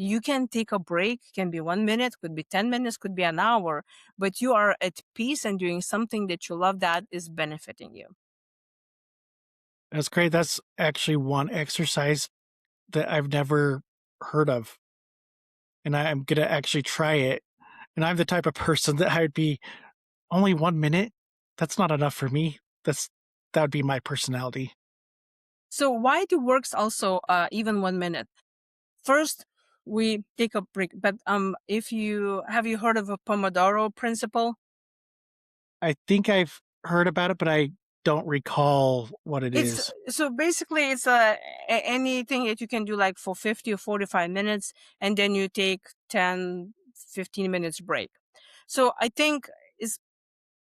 you can take a break. It can be 1 minute, could be 10 minutes, could be an hour, but you are at peace and doing something that you love that is benefiting you. That's great. That's actually one exercise that I've never heard of, and I'm gonna actually try it. And I'm the type of person that I'd be only 1 minute. That's not enough for me. That would be my personality. So why do works also even 1 minute? First, we take a break, but if you have you heard of a Pomodoro principle? I think I've heard about it, but I don't recall what it It's is. so basically it's anything that you can do like for 50 or 45 minutes, and then you take 10, 15 minutes break. So I think is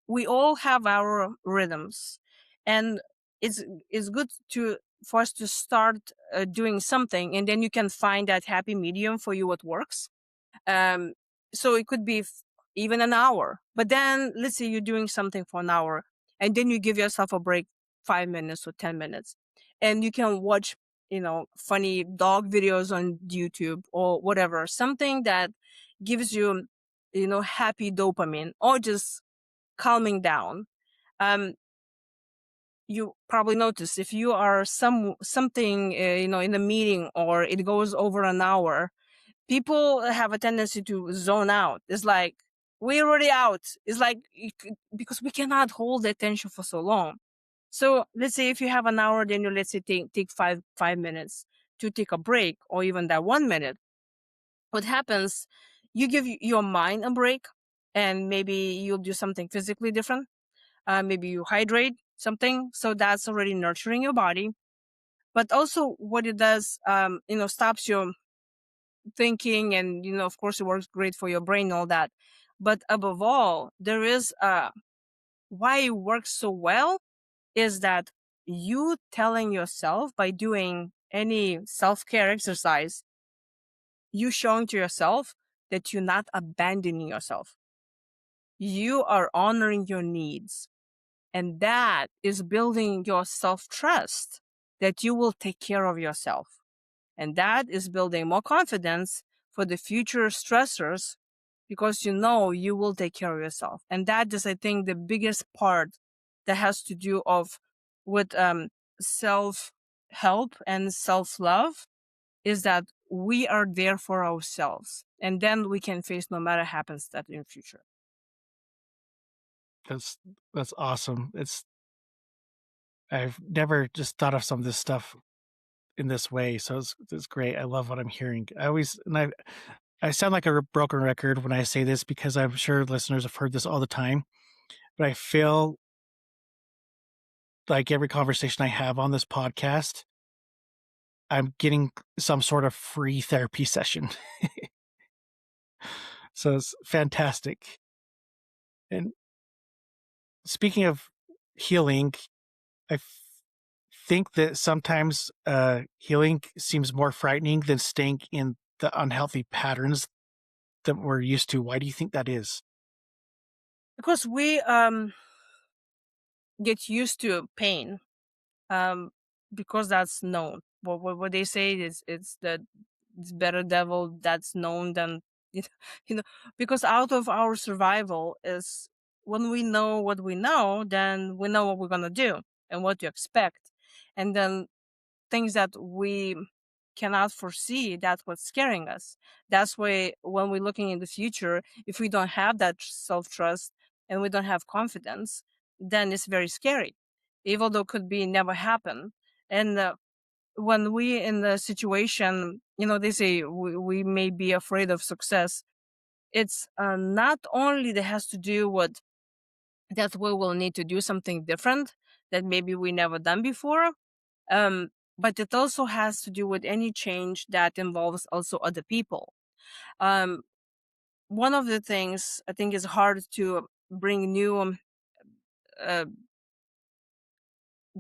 we all have our rhythms, and it's it's good to for us to start doing something, and then you can find that happy medium for you what works. Um, so it could be even an hour. But then let's say you're doing something for an hour, and then you give yourself a break, 5 minutes or 10 minutes, and you can watch, funny dog videos on YouTube or whatever, something that gives you, happy dopamine or just calming down. Um, you probably notice if you are something, in a meeting or it goes over an hour, people have a tendency to zone out. It's like we're already out. It's like because we cannot hold the attention for so long. So let's say if you have an hour, then you let's say take five minutes to take a break, or even that 1 minute. What happens? You give your mind a break, and maybe you'll do something physically different. Maybe you hydrate something, so that's already nurturing your body. But also, what it does, stops your thinking, and of course it works great for your brain and all that. But above all, there is why it works so well is that you telling yourself, by doing any self-care exercise, you showing to yourself that you're not abandoning yourself. You are honoring your needs, and that is building your self-trust that you will take care of yourself. And that is building more confidence for the future stressors, because you know you will take care of yourself. And that is, I think, the biggest part that has to do of with self help and self love, is that we are there for ourselves, and then we can face no matter happens that in future. That's that's awesome. I've never just thought of some of this stuff in this way, so it's great. I love what I'm hearing. I sound like a broken record when I say this because I'm sure listeners have heard this all the time, but I feel like every conversation I have on this podcast, I'm getting some sort of free therapy session. So it's fantastic. And speaking of healing, I think that sometimes healing seems more frightening than staying in the unhealthy patterns that we're used to. Why do you think that is? Because we get used to pain, um, because that's known. What they say is it's better devil that's known than you know, you know because out of our survival is when we know what we know, then we know what we're gonna do and what to expect, and then things that we cannot foresee that's what's scaring us. That's why when we're looking in the future, if we don't have that self-trust and we don't have confidence, then it's very scary, even though it could be never happen. And when we in the situation, they say we may be afraid of success. It's not only that has to do with that we will need to do something different that maybe we never done before, um, but it also has to do with any change that involves also other people. Um, One of the things I think is hard to bring new uh,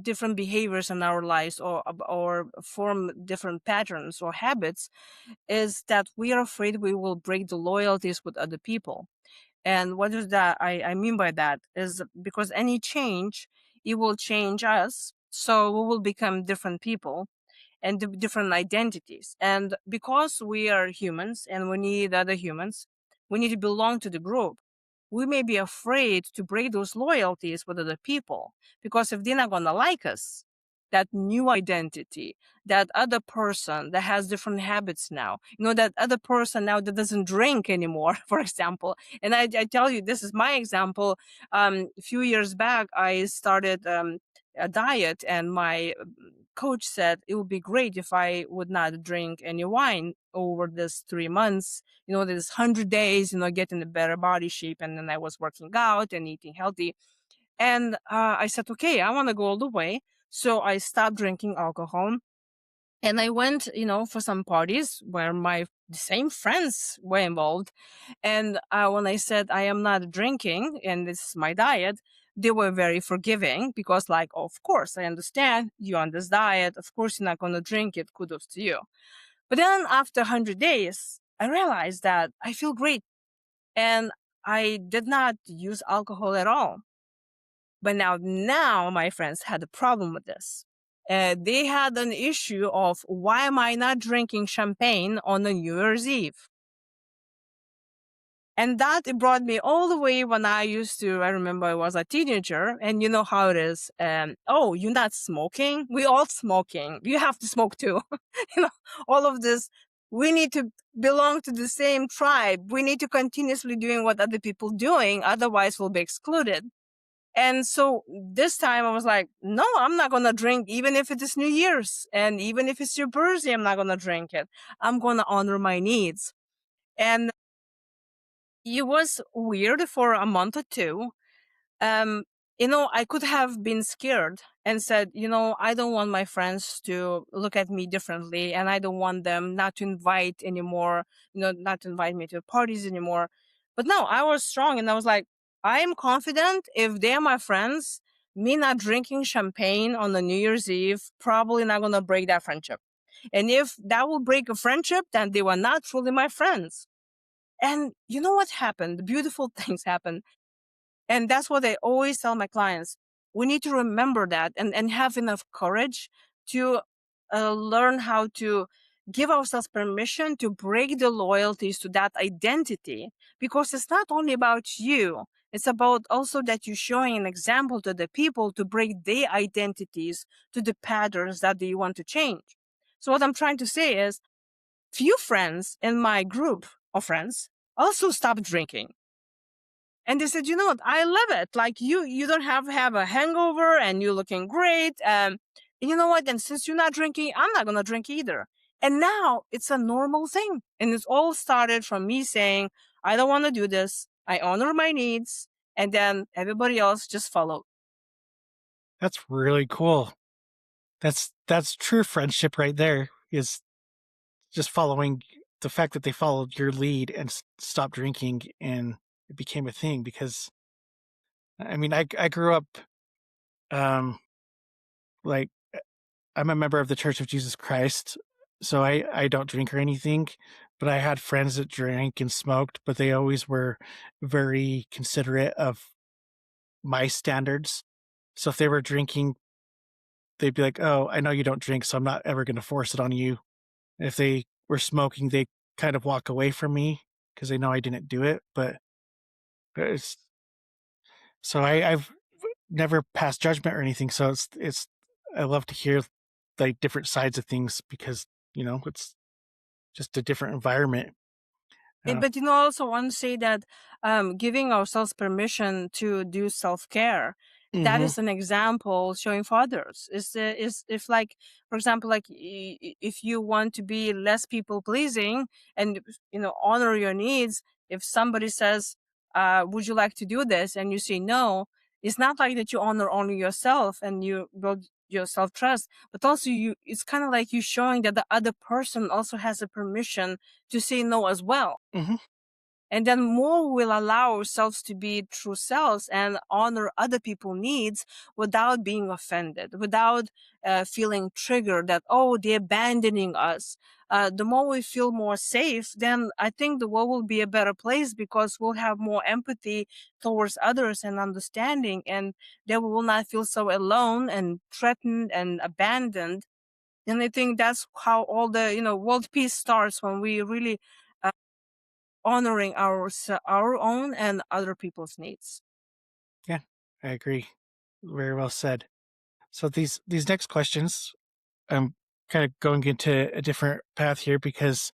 different behaviors in our lives, or form different patterns or habits, is that we are afraid we will break the loyalties with other people. And what is that I mean by that is because any change, it will change us, so we will become different people and different identities. And because we are humans and we need other humans, we need to belong to the group. We may be afraid to break those loyalties with other people because if they're not going to like us, that new identity, that other person that has different habits now, that other person now that doesn't drink anymore, for example. And I tell you, this is my example. A few years back, I started a diet, and my coach said it would be great if I would not drink any wine over this 3 months, this 100 days, get in a better body shape. And then I was working out and eating healthy. And I said, okay, I want to go all the way. So I stopped drinking alcohol. And I went, for some parties where my the same friends were involved. And when I said I am not drinking and this is my diet, they were very forgiving because, like, of course, I understand you on this diet. Of course, you're not going to drink it. Kudos to you. But then after 100 days, I realized that I feel great. And I did not use alcohol at all. But now my friends had a problem with this. They had an issue of why am I not drinking champagne on the New Year's Eve? And that it brought me all the way when I remember I was a teenager, and you know how it is. Oh, you're not smoking? We all smoking. You have to smoke too. you know, all of this. We need to belong to the same tribe. We need to continuously doing what other people doing. Otherwise we'll be excluded. And so this time I was like, no, I'm not going to drink, even if it is New Year's. And even if it's your birthday, I'm not going to drink it. I'm going to honor my needs. And it was weird for a month or two. um I could have been scared and said, I don't want my friends to look at me differently, and I don't want them not to invite anymore, not to invite me to parties anymore. But no, I was strong, and I was like, I am confident if they're my friends, me not drinking champagne on the New Year's Eve probably not gonna break that friendship. And if that will break a friendship, then they were not truly my friends. And you know what happened? The beautiful things happened. And that's what I always tell my clients. We need to remember that, and have enough courage to learn how to give ourselves permission to break the loyalties to that identity, because it's not only about you. It's about also that you're showing an example to the people to break their identities to the patterns that they want to change. So what I'm trying to say is, few friends in my group of friends also stopped drinking, and they said, you know what, I love it. Like, you don't have a hangover, and you're looking great. And you know what? And since you're not drinking, I'm not gonna drink either. And now it's a normal thing. And it's all started from me saying, I don't want to do this. I honor my needs. And then everybody else just followed. That's really cool. That's true friendship right there, is just following the fact that they followed your lead and stopped drinking, and it became a thing. Because I mean, I grew up, um like, I'm a member of the Church of Jesus Christ, so I don't drink or anything, but I had friends that drank and smoked, but they always were very considerate of my standards. So if they were drinking, they'd be like, "Oh, I know you don't drink, so I'm not ever going to force it on you." If they were smoking, they kind of walk away from me because they know I didn't do it. But it's so I've never passed judgment or anything. So it's I love to hear like different sides of things, because It's just a different environment. Uh, But I also want to say that giving ourselves permission to do self care, that hmm is an example showing for others. Is if like, for example, like if you want to be less people pleasing and honor your needs, if somebody says, "Would you like to do this?" and you say no, it's not like that you honor only yourself and you build your self trust, but also you. It's kind of like you showing that the other person also has a permission to say no as well, hmm and then more we'll allow ourselves to be true selves and honor other people's needs without being offended, without feeling triggered that, oh, they're abandoning us. The more we feel more safe, then I think the world will be a better place because we'll have more empathy towards others and understanding, and they will not feel so alone and threatened and abandoned. And I think that's how all the world peace starts, when we really uh, honoring our own and other people's needs. Yeah, I agree. Very well said. So these next questions, I'm kind of going into a different path here because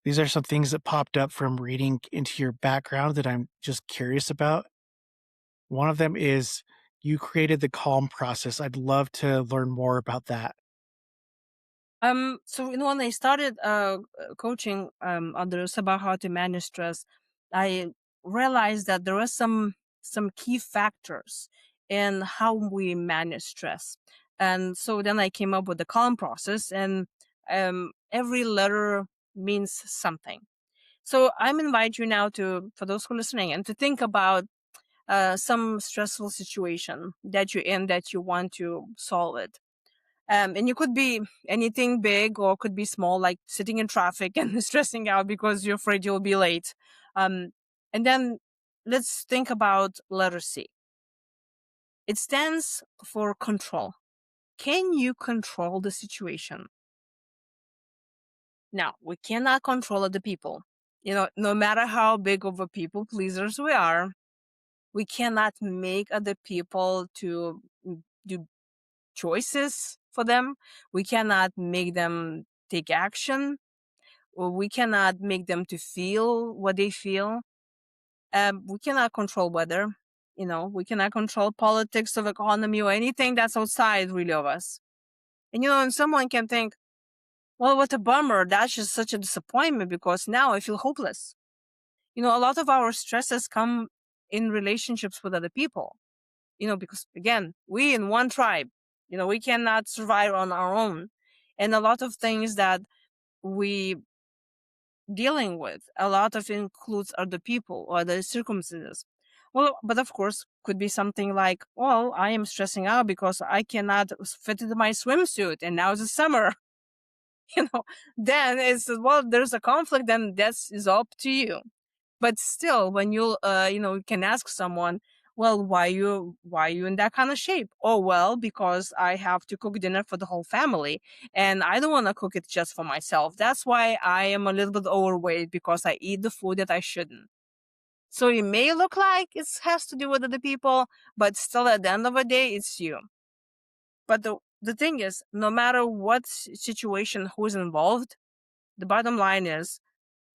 these are some things that popped up from reading into your background that I'm just curious about. One of them is you created the calm process. I'd love to learn more about that. So when I started coaching others about how to manage stress, I realized that there are some key factors in how we manage stress. And so then I came up with the calm process, and every letter means something. So I'm invite you now to, for those who are listening, and to think about some stressful situation that you're in that you want to solve it. And you could be anything big or could be small, like sitting in traffic and stressing out because you're afraid you'll be late. Um, and then let's think about letter C. It stands for control. Can you control the situation? Now, we cannot control other people. No matter how big of a people pleasers we are, we cannot make other people to do choices for them. We cannot make them take action, or we cannot make them to feel what they feel. We cannot control weather. We cannot control politics of economy or anything that's outside really of us. And someone can think, well, what a bummer. That's just such a disappointment because now I feel hopeless. A lot of our stresses come in relationships with other people. Because again, we in one tribe, we cannot survive on our own. And a lot of things that we dealing with, a lot of includes other people or the circumstances. Well, but of course, could be something like, well, I am stressing out because I cannot fit into my swimsuit and now it's summer. you know, then it's, well, there's a conflict, then that's is up to you. But still, when you can ask someone, well, why you in that kind of shape? Oh, well, because I have to cook dinner for the whole family and I don't want to cook it just for myself. That's why I am a little bit overweight, because I eat the food that I shouldn't. So it may look like it has to do with other people, but still at the end of the day, it's you. But the thing is, no matter what situation, who's involved, the bottom line is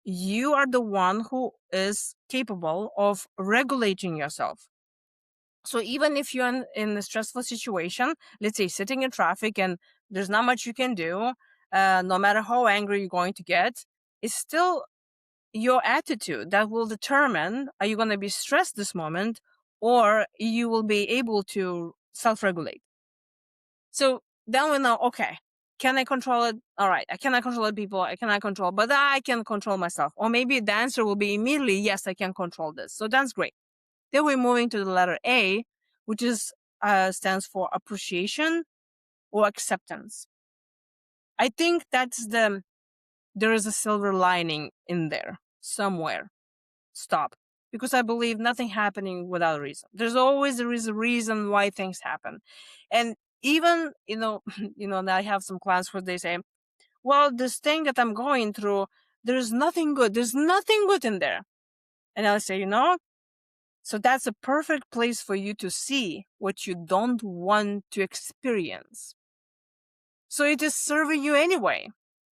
you are the one who is capable of regulating yourself. So even if you're in a stressful situation, let's say sitting in traffic and there's not much you can do, no matter how angry you're going to get, it's still your attitude that will determine, are you going to be stressed this moment, or you will be able to self-regulate. So then we know, okay, can I control it? All right, I cannot control the people. I cannot control, but I can control myself. Or maybe the answer will be immediately, yes, I can control this. So that's great. Then we're moving to the letter A, which is stands for appreciation or acceptance. I think there is a silver lining in there somewhere. Stop. Because I believe nothing happening without a reason. There is a reason why things happen. And even, I have some clients where they say, well, this thing that I'm going through, there's nothing good. There's nothing good in there. And I'll say, so that's a perfect place for you to see what you don't want to experience. So it is serving you anyway.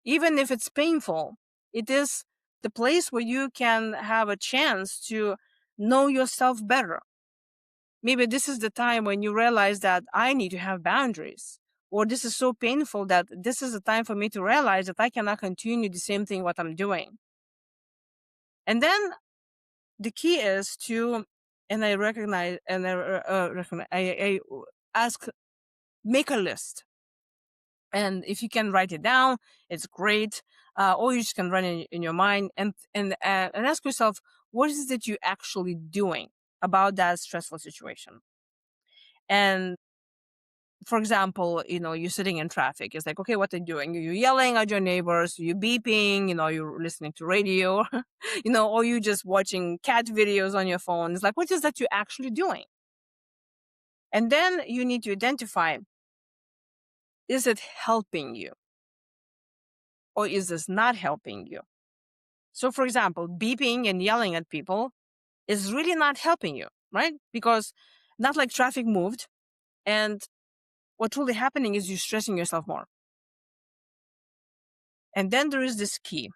Even if it's painful, it is the place where you can have a chance to know yourself better. Maybe this is the time when you realize that I need to have boundaries, or this is so painful that this is the time for me to realize that I cannot continue the same thing what I'm doing. And then the key is to, and I recognize, and I ask, make a list. And if you can write it down, it's great. Or you just can run in your mind and ask yourself, what is it you actually doing about that stressful situation? And for example, you're sitting in traffic. It's like, okay, what are you doing? You're yelling at your neighbors, you're beeping, you're listening to radio, or you just watching cat videos on your phone. It's like, what is that you're actually doing? And then you need to identify, is it helping you or is this not helping you? So, for example, beeping and yelling at people is really not helping you, right? Because not like traffic moved. And what's really happening is you're stressing yourself more. And then there is this key.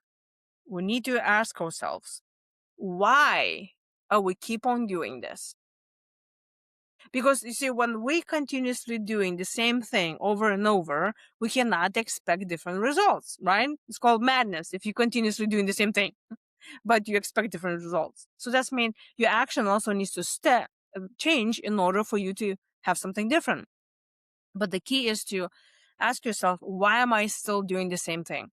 We need to ask ourselves, why are we keep on doing this? Because you see, when we continuously doing the same thing over and over, we cannot expect different results, right? It's called madness if you continuously doing the same thing, but you expect different results. So that's mean your action also needs to change in order for you to have something different. But the key is to ask yourself, why am I still doing the same thing?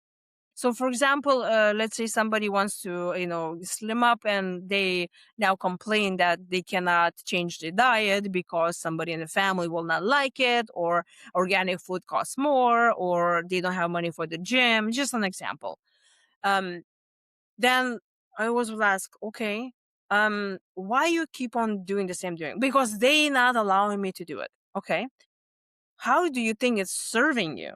So, for example, let's say somebody wants to, slim up, and they now complain that they cannot change their diet because somebody in the family will not like it, or organic food costs more, or they don't have money for the gym. Just an example. Um, then I always will ask, okay, why you keep on doing the same thing? Because they not allowing me to do it. Okay, how do you think it's serving you?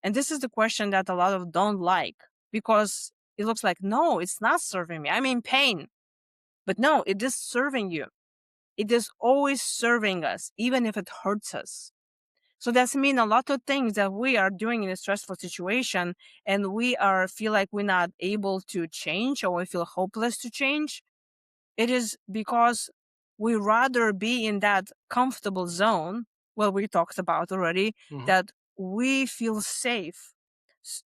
And this is the question that a lot of don't like, because it looks like, no, it's not serving me. I'm in pain. But no, it is serving you. It is always serving us, even if it hurts us. So that's mean a lot of things that we are doing in a stressful situation, and we are feel like we're not able to change, or we feel hopeless to change. It is because we rather be in that comfortable zone, what we talked about already, Mhm. that we feel safe.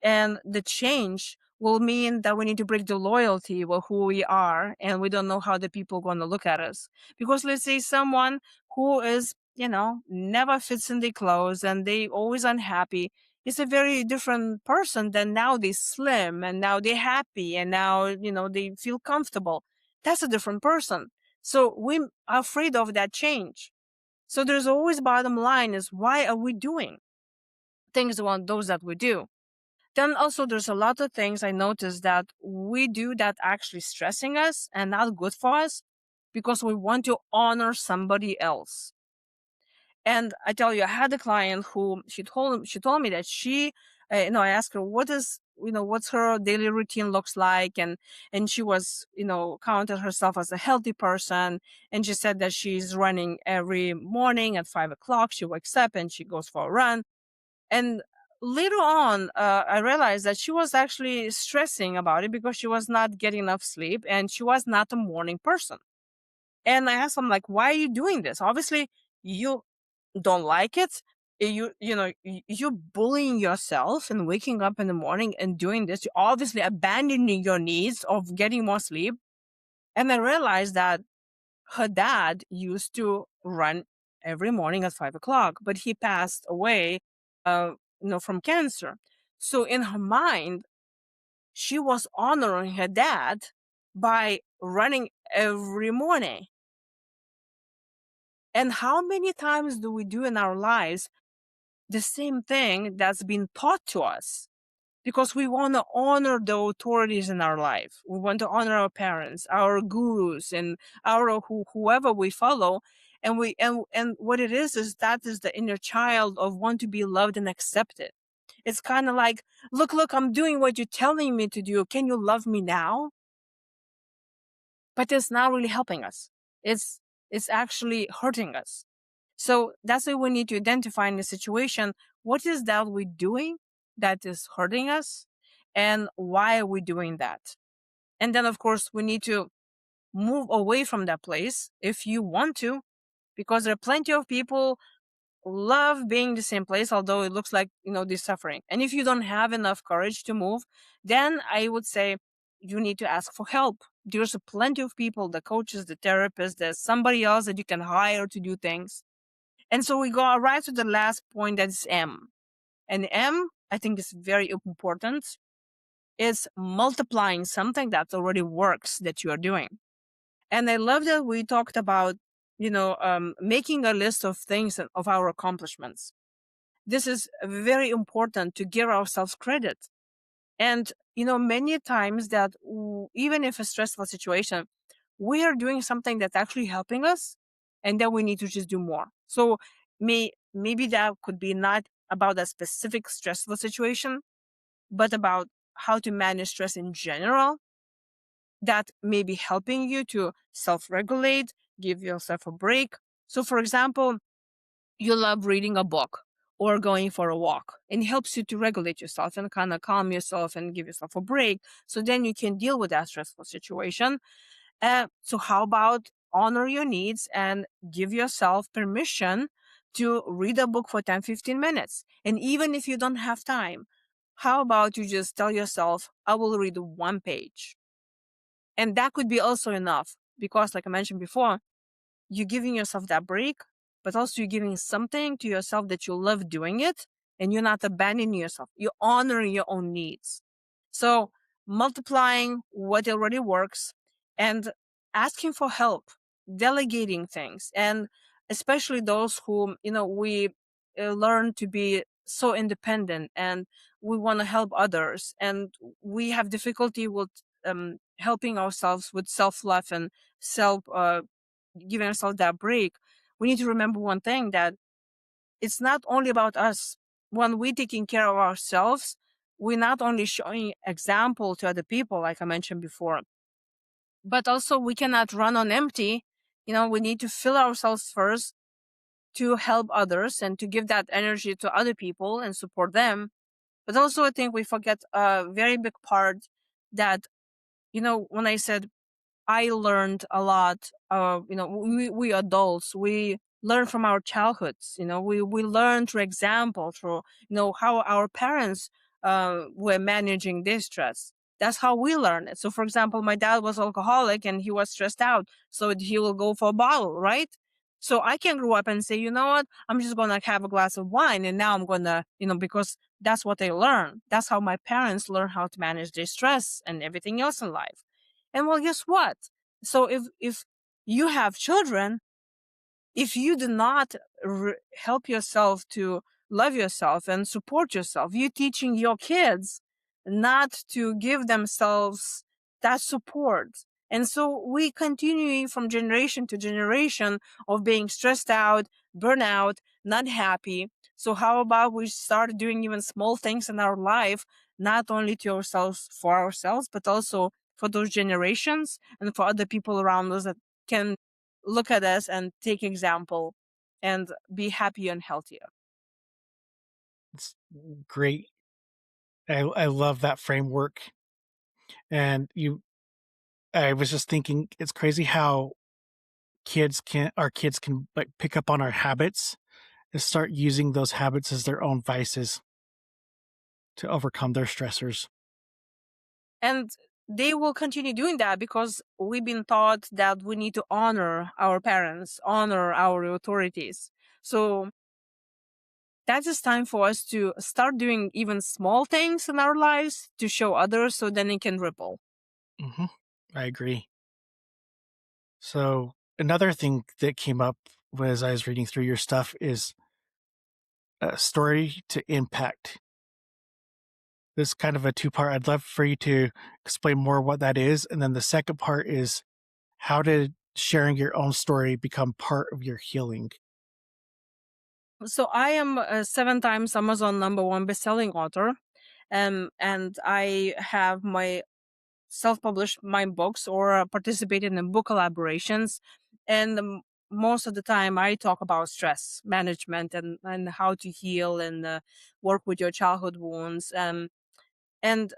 And the change will mean that we need to break the loyalty with who we are, and we don't know how the people are going to look at us. Because let's say someone who is, never fits in their clothes and they always unhappy, is a very different person than now they slim and now they're happy and now, they feel comfortable. That's a different person. So we are afraid of that change. So there's always bottom line is, why are we doing things on those that we do? Then also there's a lot of things I noticed that we do that actually stressing us and not good for us, because we want to honor somebody else. And I tell you, I had a client who she told me that I asked her what is, what's her daily routine looks like, and she was, counted herself as a healthy person, and she said that she's running every morning at 5 o'clock. She wakes up and she goes for a run. And later on, I realized that she was actually stressing about it because she was not getting enough sleep and she was not a morning person. And I asked him, like, why are you doing this? Obviously, you don't like it. You're bullying yourself and waking up in the morning and doing this. You're obviously abandoning your needs of getting more sleep. And I realized that her dad used to run every morning at 5 o'clock, but he passed away, from cancer. So in her mind, she was honoring her dad by running every morning. And how many times do we do in our lives the same thing that's been taught to us? Because we want to honor the authorities in our life. We want to honor our parents, our gurus, and our whoever we follow. And what it is that is the inner child of want to be loved and accepted. It's kind of like, look, I'm doing what you're telling me to do. Can you love me now? But it's not really helping us. It's it's actually hurting us. So that's why we need to identify in the situation, what is that we're doing that is hurting us, and why are we doing that. And then, of course, we need to move away from that place if you want to, because there are plenty of people who love being in the same place, although it looks like, they're suffering. And if you don't have enough courage to move, then I would say you need to ask for help. There's plenty of people, the coaches, the therapists, there's somebody else that you can hire to do things. And so we go right to the last point, that's M. And M, I think, is very important. Is multiplying something that already works that you are doing. And I love that we talked about, making a list of things and of our accomplishments. This is very important to give ourselves credit. And, many times that even if a stressful situation, we are doing something that's actually helping us, and then we need to just do more. So maybe that could be not about a specific stressful situation, but about how to manage stress in general, that may be helping you to self-regulate, give yourself a break. So, for example, you love reading a book or going for a walk, and it helps you to regulate yourself and kind of calm yourself and give yourself a break. So then you can deal with that stressful situation. So how about honor your needs and give yourself permission to read a book for 10-15 minutes? And even if you don't have time, how about you just tell yourself, I will read one page. And that could be also enough because, like I mentioned before, you're giving yourself that break, but also you're giving something to yourself that you love doing it, and you're not abandoning yourself. You're honoring your own needs. So multiplying what already works and asking for help, delegating things, and especially those who, we learn to be so independent and we want to help others, and we have difficulty with helping ourselves with self-love and self giving ourselves that break. We need to remember one thing, that it's not only about us. When we're taking care of ourselves, we're not only showing example to other people, like I mentioned before, but also we cannot run on empty. We need to fill ourselves first to help others and to give that energy to other people and support them. But also, I think we forget a very big part, that, when I said I learned a lot. We adults, we learn from our childhoods. We learn through example, through, how our parents were managing their stress. That's how we learn it. So, for example, my dad was alcoholic and he was stressed out, so he will go for a bottle, right? So I can grow up and say, you know what, I'm just gonna have a glass of wine, and now I'm gonna, because that's what they learn. That's how my parents learn how to manage their stress and everything else in life. And well, guess what? So if you have children, if you do not help yourself to love yourself and support yourself, you're teaching your kids not to give themselves that support. And so we continue from generation to generation of being stressed out, burnout, not happy. So how about we start doing even small things in our life, not only to ourselves, for ourselves, but also for those generations and for other people around us that can look at us and take example and be happier and healthier. It's great. I love that framework. And I was just thinking, it's crazy how our kids can like pick up on our habits and start using those habits as their own vices to overcome their stressors. And they will continue doing that because we've been taught that we need to honor our parents, honor our authorities. So that is time for us to start doing even small things in our lives to show others, so then it can ripple. Hmm. I agree. So another thing that came up as I was reading through your stuff is a story to impact. This is kind of a two-part. I'd love for you to explain more what that is. And then the second part is, how did sharing your own story become part of your healing? So I am a 7 times Amazon #1 bestselling author. And I have my self-published my books or participated in book collaborations. And most of the time I talk about stress management and how to heal and work with your childhood wounds. And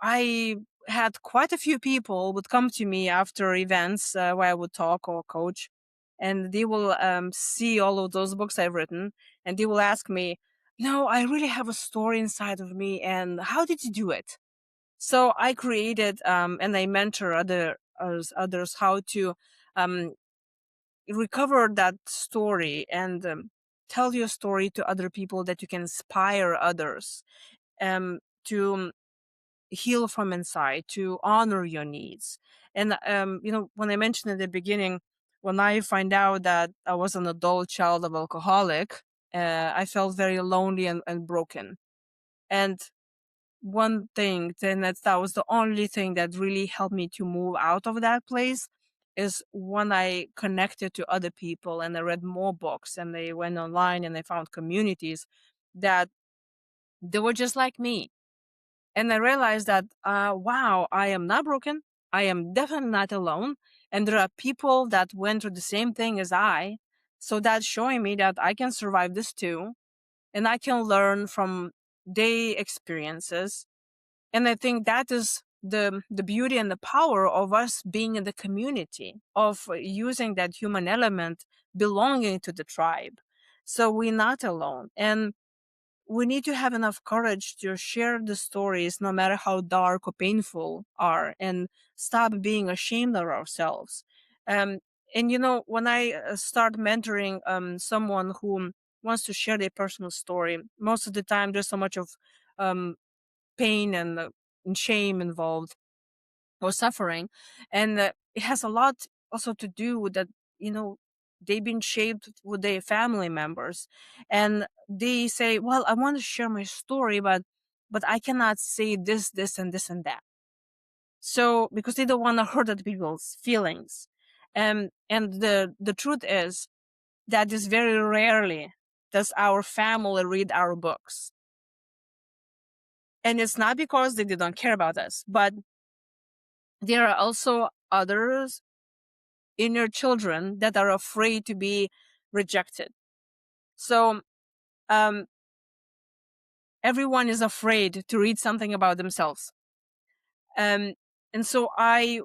I had quite a few people would come to me after events where I would talk or coach, and they will see all of those books I've written, and they will ask me, "No, I really have a story inside of me, and how did you do it?" So I created and I mentor others how to um, recover that story and tell your story to other people that you can inspire others to heal from inside, to honor your needs. And when I mentioned at the beginning, when I find out that I was an adult child of alcoholic, I felt very lonely and broken. And one thing, then that was the only thing that really helped me to move out of that place, is when I connected to other people and I read more books and they went online and I found communities that they were just like me. And I realized that, wow, I am not broken. I am definitely not alone. And there are people that went through the same thing as I. So that's showing me that I can survive this too. And I can learn from their experiences. And I think that is the beauty and the power of us being in the community, of using that human element, belonging to the tribe. So we're not alone. And we need to have enough courage to share the stories, no matter how dark or painful are, and stop being ashamed of ourselves. Um, and when I start mentoring someone who wants to share their personal story, most of the time there's so much of um, pain and shame involved, or suffering, and it has a lot also to do with that. you know they've been shaped with their family members, and they say, well, I want to share my story, but I cannot say this and this and that, so because they don't want to hurt other people's feelings. And the truth is that is very rarely does our family read our books, and it's not because they don't care about us, but there are also others inner children that are afraid to be rejected. So um, everyone is afraid to read something about themselves. Um, and so I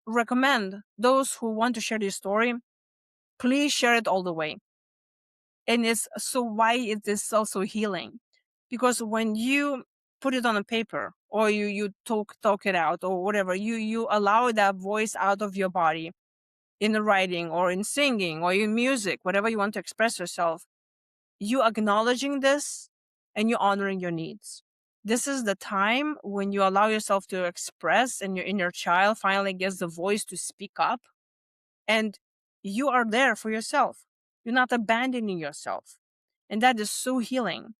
recommend those who want to share their story, please share it all the way. And it's so why it is also healing, because when you put it on a paper, or you talk it out, or whatever, you allow that voice out of your body in the writing or in singing or in music, whatever you want to express yourself, you acknowledging this and you honoring your needs. This is the time when you allow yourself to express and your inner child finally gets the voice to speak up, and you are there for yourself. You're not abandoning yourself. And that is so healing.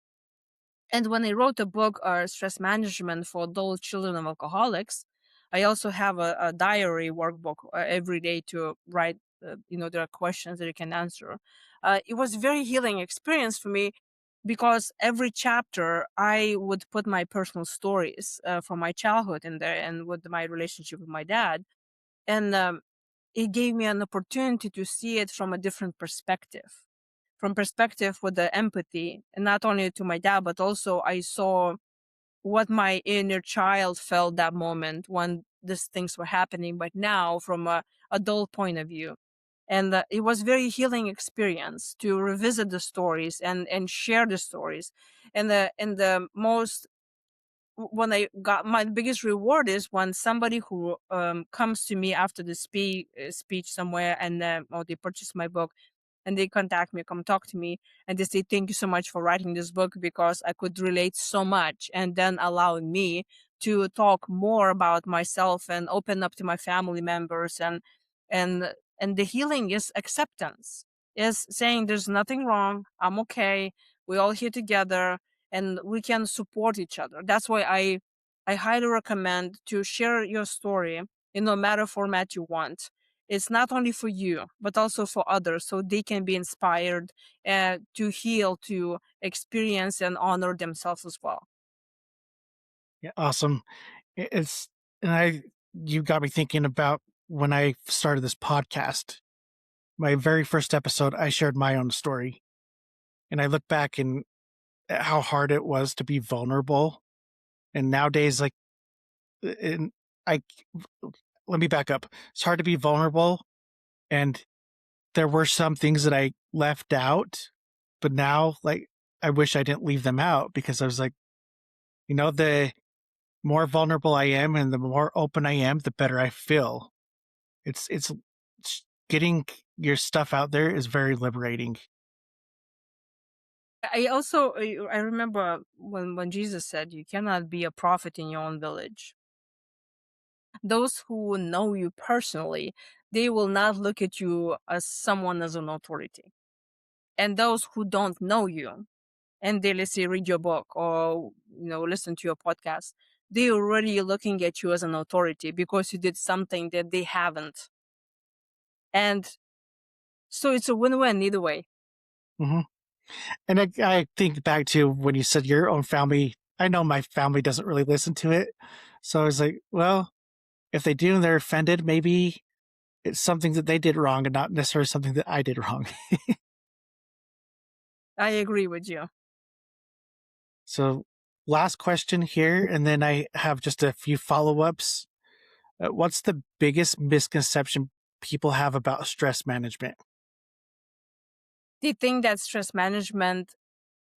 And when I wrote the book, Stress Management for Adult Children of Alcoholics, I also have a diary workbook every day to write. There are questions that you can answer. It was a very healing experience for me, because every chapter I would put my personal stories from my childhood in there, and with my relationship with my dad. And it gave me an opportunity to see it from a different perspective, from perspective with the empathy, and not only to my dad, but also I saw what my inner child felt that moment when these things were happening, but now from a adult point of view. And it was very healing experience to revisit the stories and share the stories. And the most when I got my biggest reward is when somebody who comes to me after the speech somewhere, and or they purchase my book, and they contact me, come talk to me, and they say, thank you so much for writing this book, because I could relate so much, and then allowing me to talk more about myself and open up to my family members. And the healing is acceptance, is saying there's nothing wrong, I'm okay, we're all here together, and we can support each other. That's why I highly recommend to share your story in no matter format you want. It's not only for you, but also for others, so they can be inspired to heal, to experience and honor themselves as well. Yeah, awesome. It's and I you got me thinking about when I started this podcast. My very first episode, I shared my own story, and I look back and at how hard it was to be vulnerable And nowadays, like, and I let me back up. It's hard to be vulnerable, and there were some things that I left out, but now, like, I wish I didn't leave them out because I was like, the more vulnerable I am and the more open I am, the better I feel. It's getting your stuff out there is very liberating. I remember when Jesus said you cannot be a prophet in your own village. Those who know you personally, they will not look at you as someone as an authority. And those who don't know you and they, let's say, read your book or listen to your podcast, they already looking at you as an authority because you did something that they haven't. And so it's a win-win either way. Hmm. And I think back to when you said your own family. I know my family doesn't really listen to it, so I was like, well, if they do and they're offended, maybe it's something that they did wrong and not necessarily something that I did wrong. I agree with you. So, last question here, and then I have just a few follow ups. What's the biggest misconception people have about stress management? They think that stress management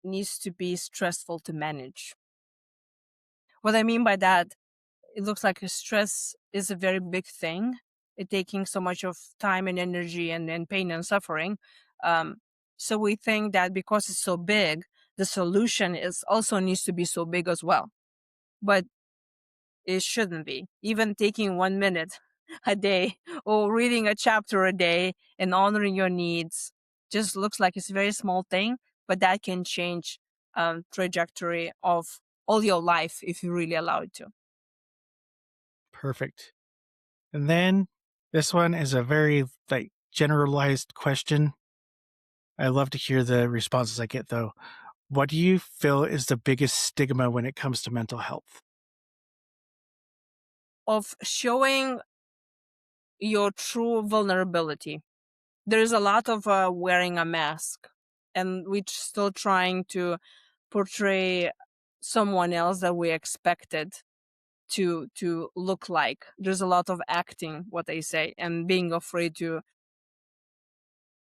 needs to be stressful to manage. What I mean by that, it looks like stress is a very big thing. It taking so much of time and energy and pain and suffering. Um, so we think that because it's so big, the solution is also needs to be so big as well. But it shouldn't be. Even taking 1 minute a day or reading a chapter a day and honoring your needs just looks like it's a very small thing, but that can change trajectory of all your life if you really allow it to. Perfect. And then this one is a very like generalized question. I love to hear the responses I get though. What do you feel is the biggest stigma when it comes to mental health? Of showing your true vulnerability. There's a lot of wearing a mask, and we're still trying to portray someone else that we expected to look like. There's a lot of acting, what they say, and being afraid to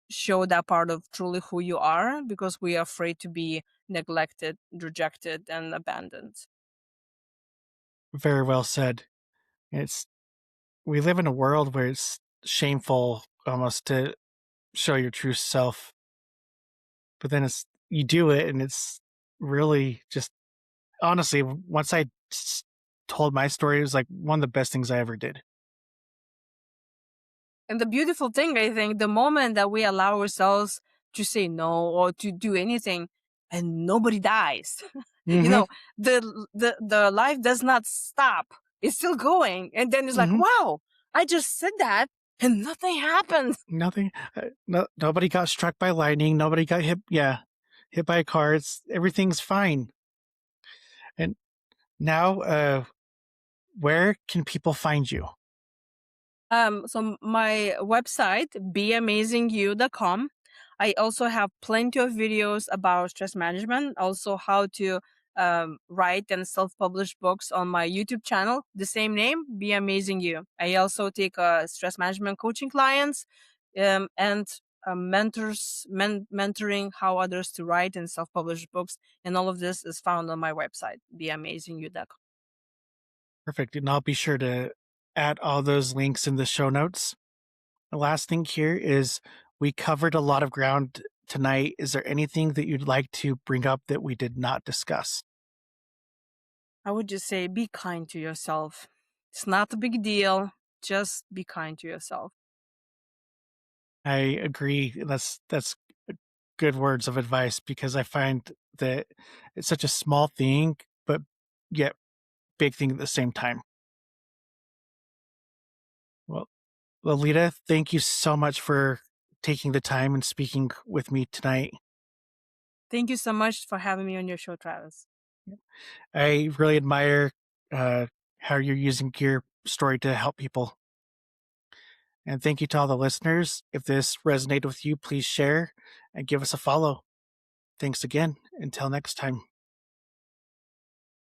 show that part of truly who you are because we are afraid to be neglected, rejected, and abandoned. Very well said. It's we live in a world where it's shameful almost to show your true self, but then it's you do it and it's really just honestly once told my story, it was like one of the best things I ever did. And the beautiful thing, I think, the moment that we allow ourselves to say no or to do anything and nobody dies, you Mm-hmm. know, the life does not stop. It's still going. And then it's like, Mm-hmm. wow, I just said that and nothing happened. Nothing. Nobody got struck by lightning. Nobody got hit. Yeah, hit by a car. Everything's fine. And now, where can people find you? So my website, beamazingyou.com. I also have plenty of videos about stress management, also how to write and self-publish books on my YouTube channel, the same name, Be Amazing You. I also take stress management coaching clients and mentoring how others to write and self-publish books. And all of this is found on my website, beamazingyou.com. Perfect. And I'll be sure to add all those links in the show notes. The last thing here is we covered a lot of ground tonight. Is there anything that you'd like to bring up that we did not discuss? I would just say be kind to yourself. It's not a big deal. Just be kind to yourself. I agree. That's good words of advice because I find that it's such a small thing, but yet big thing at the same time. Well, Lolita, thank you so much for taking the time and speaking with me tonight. Thank you so much for having me on your show, Travis. I really admire uh, how you're using your story to help people. And thank you to all the listeners. If this resonated with you, please share and give us a follow. Thanks again. Until next time.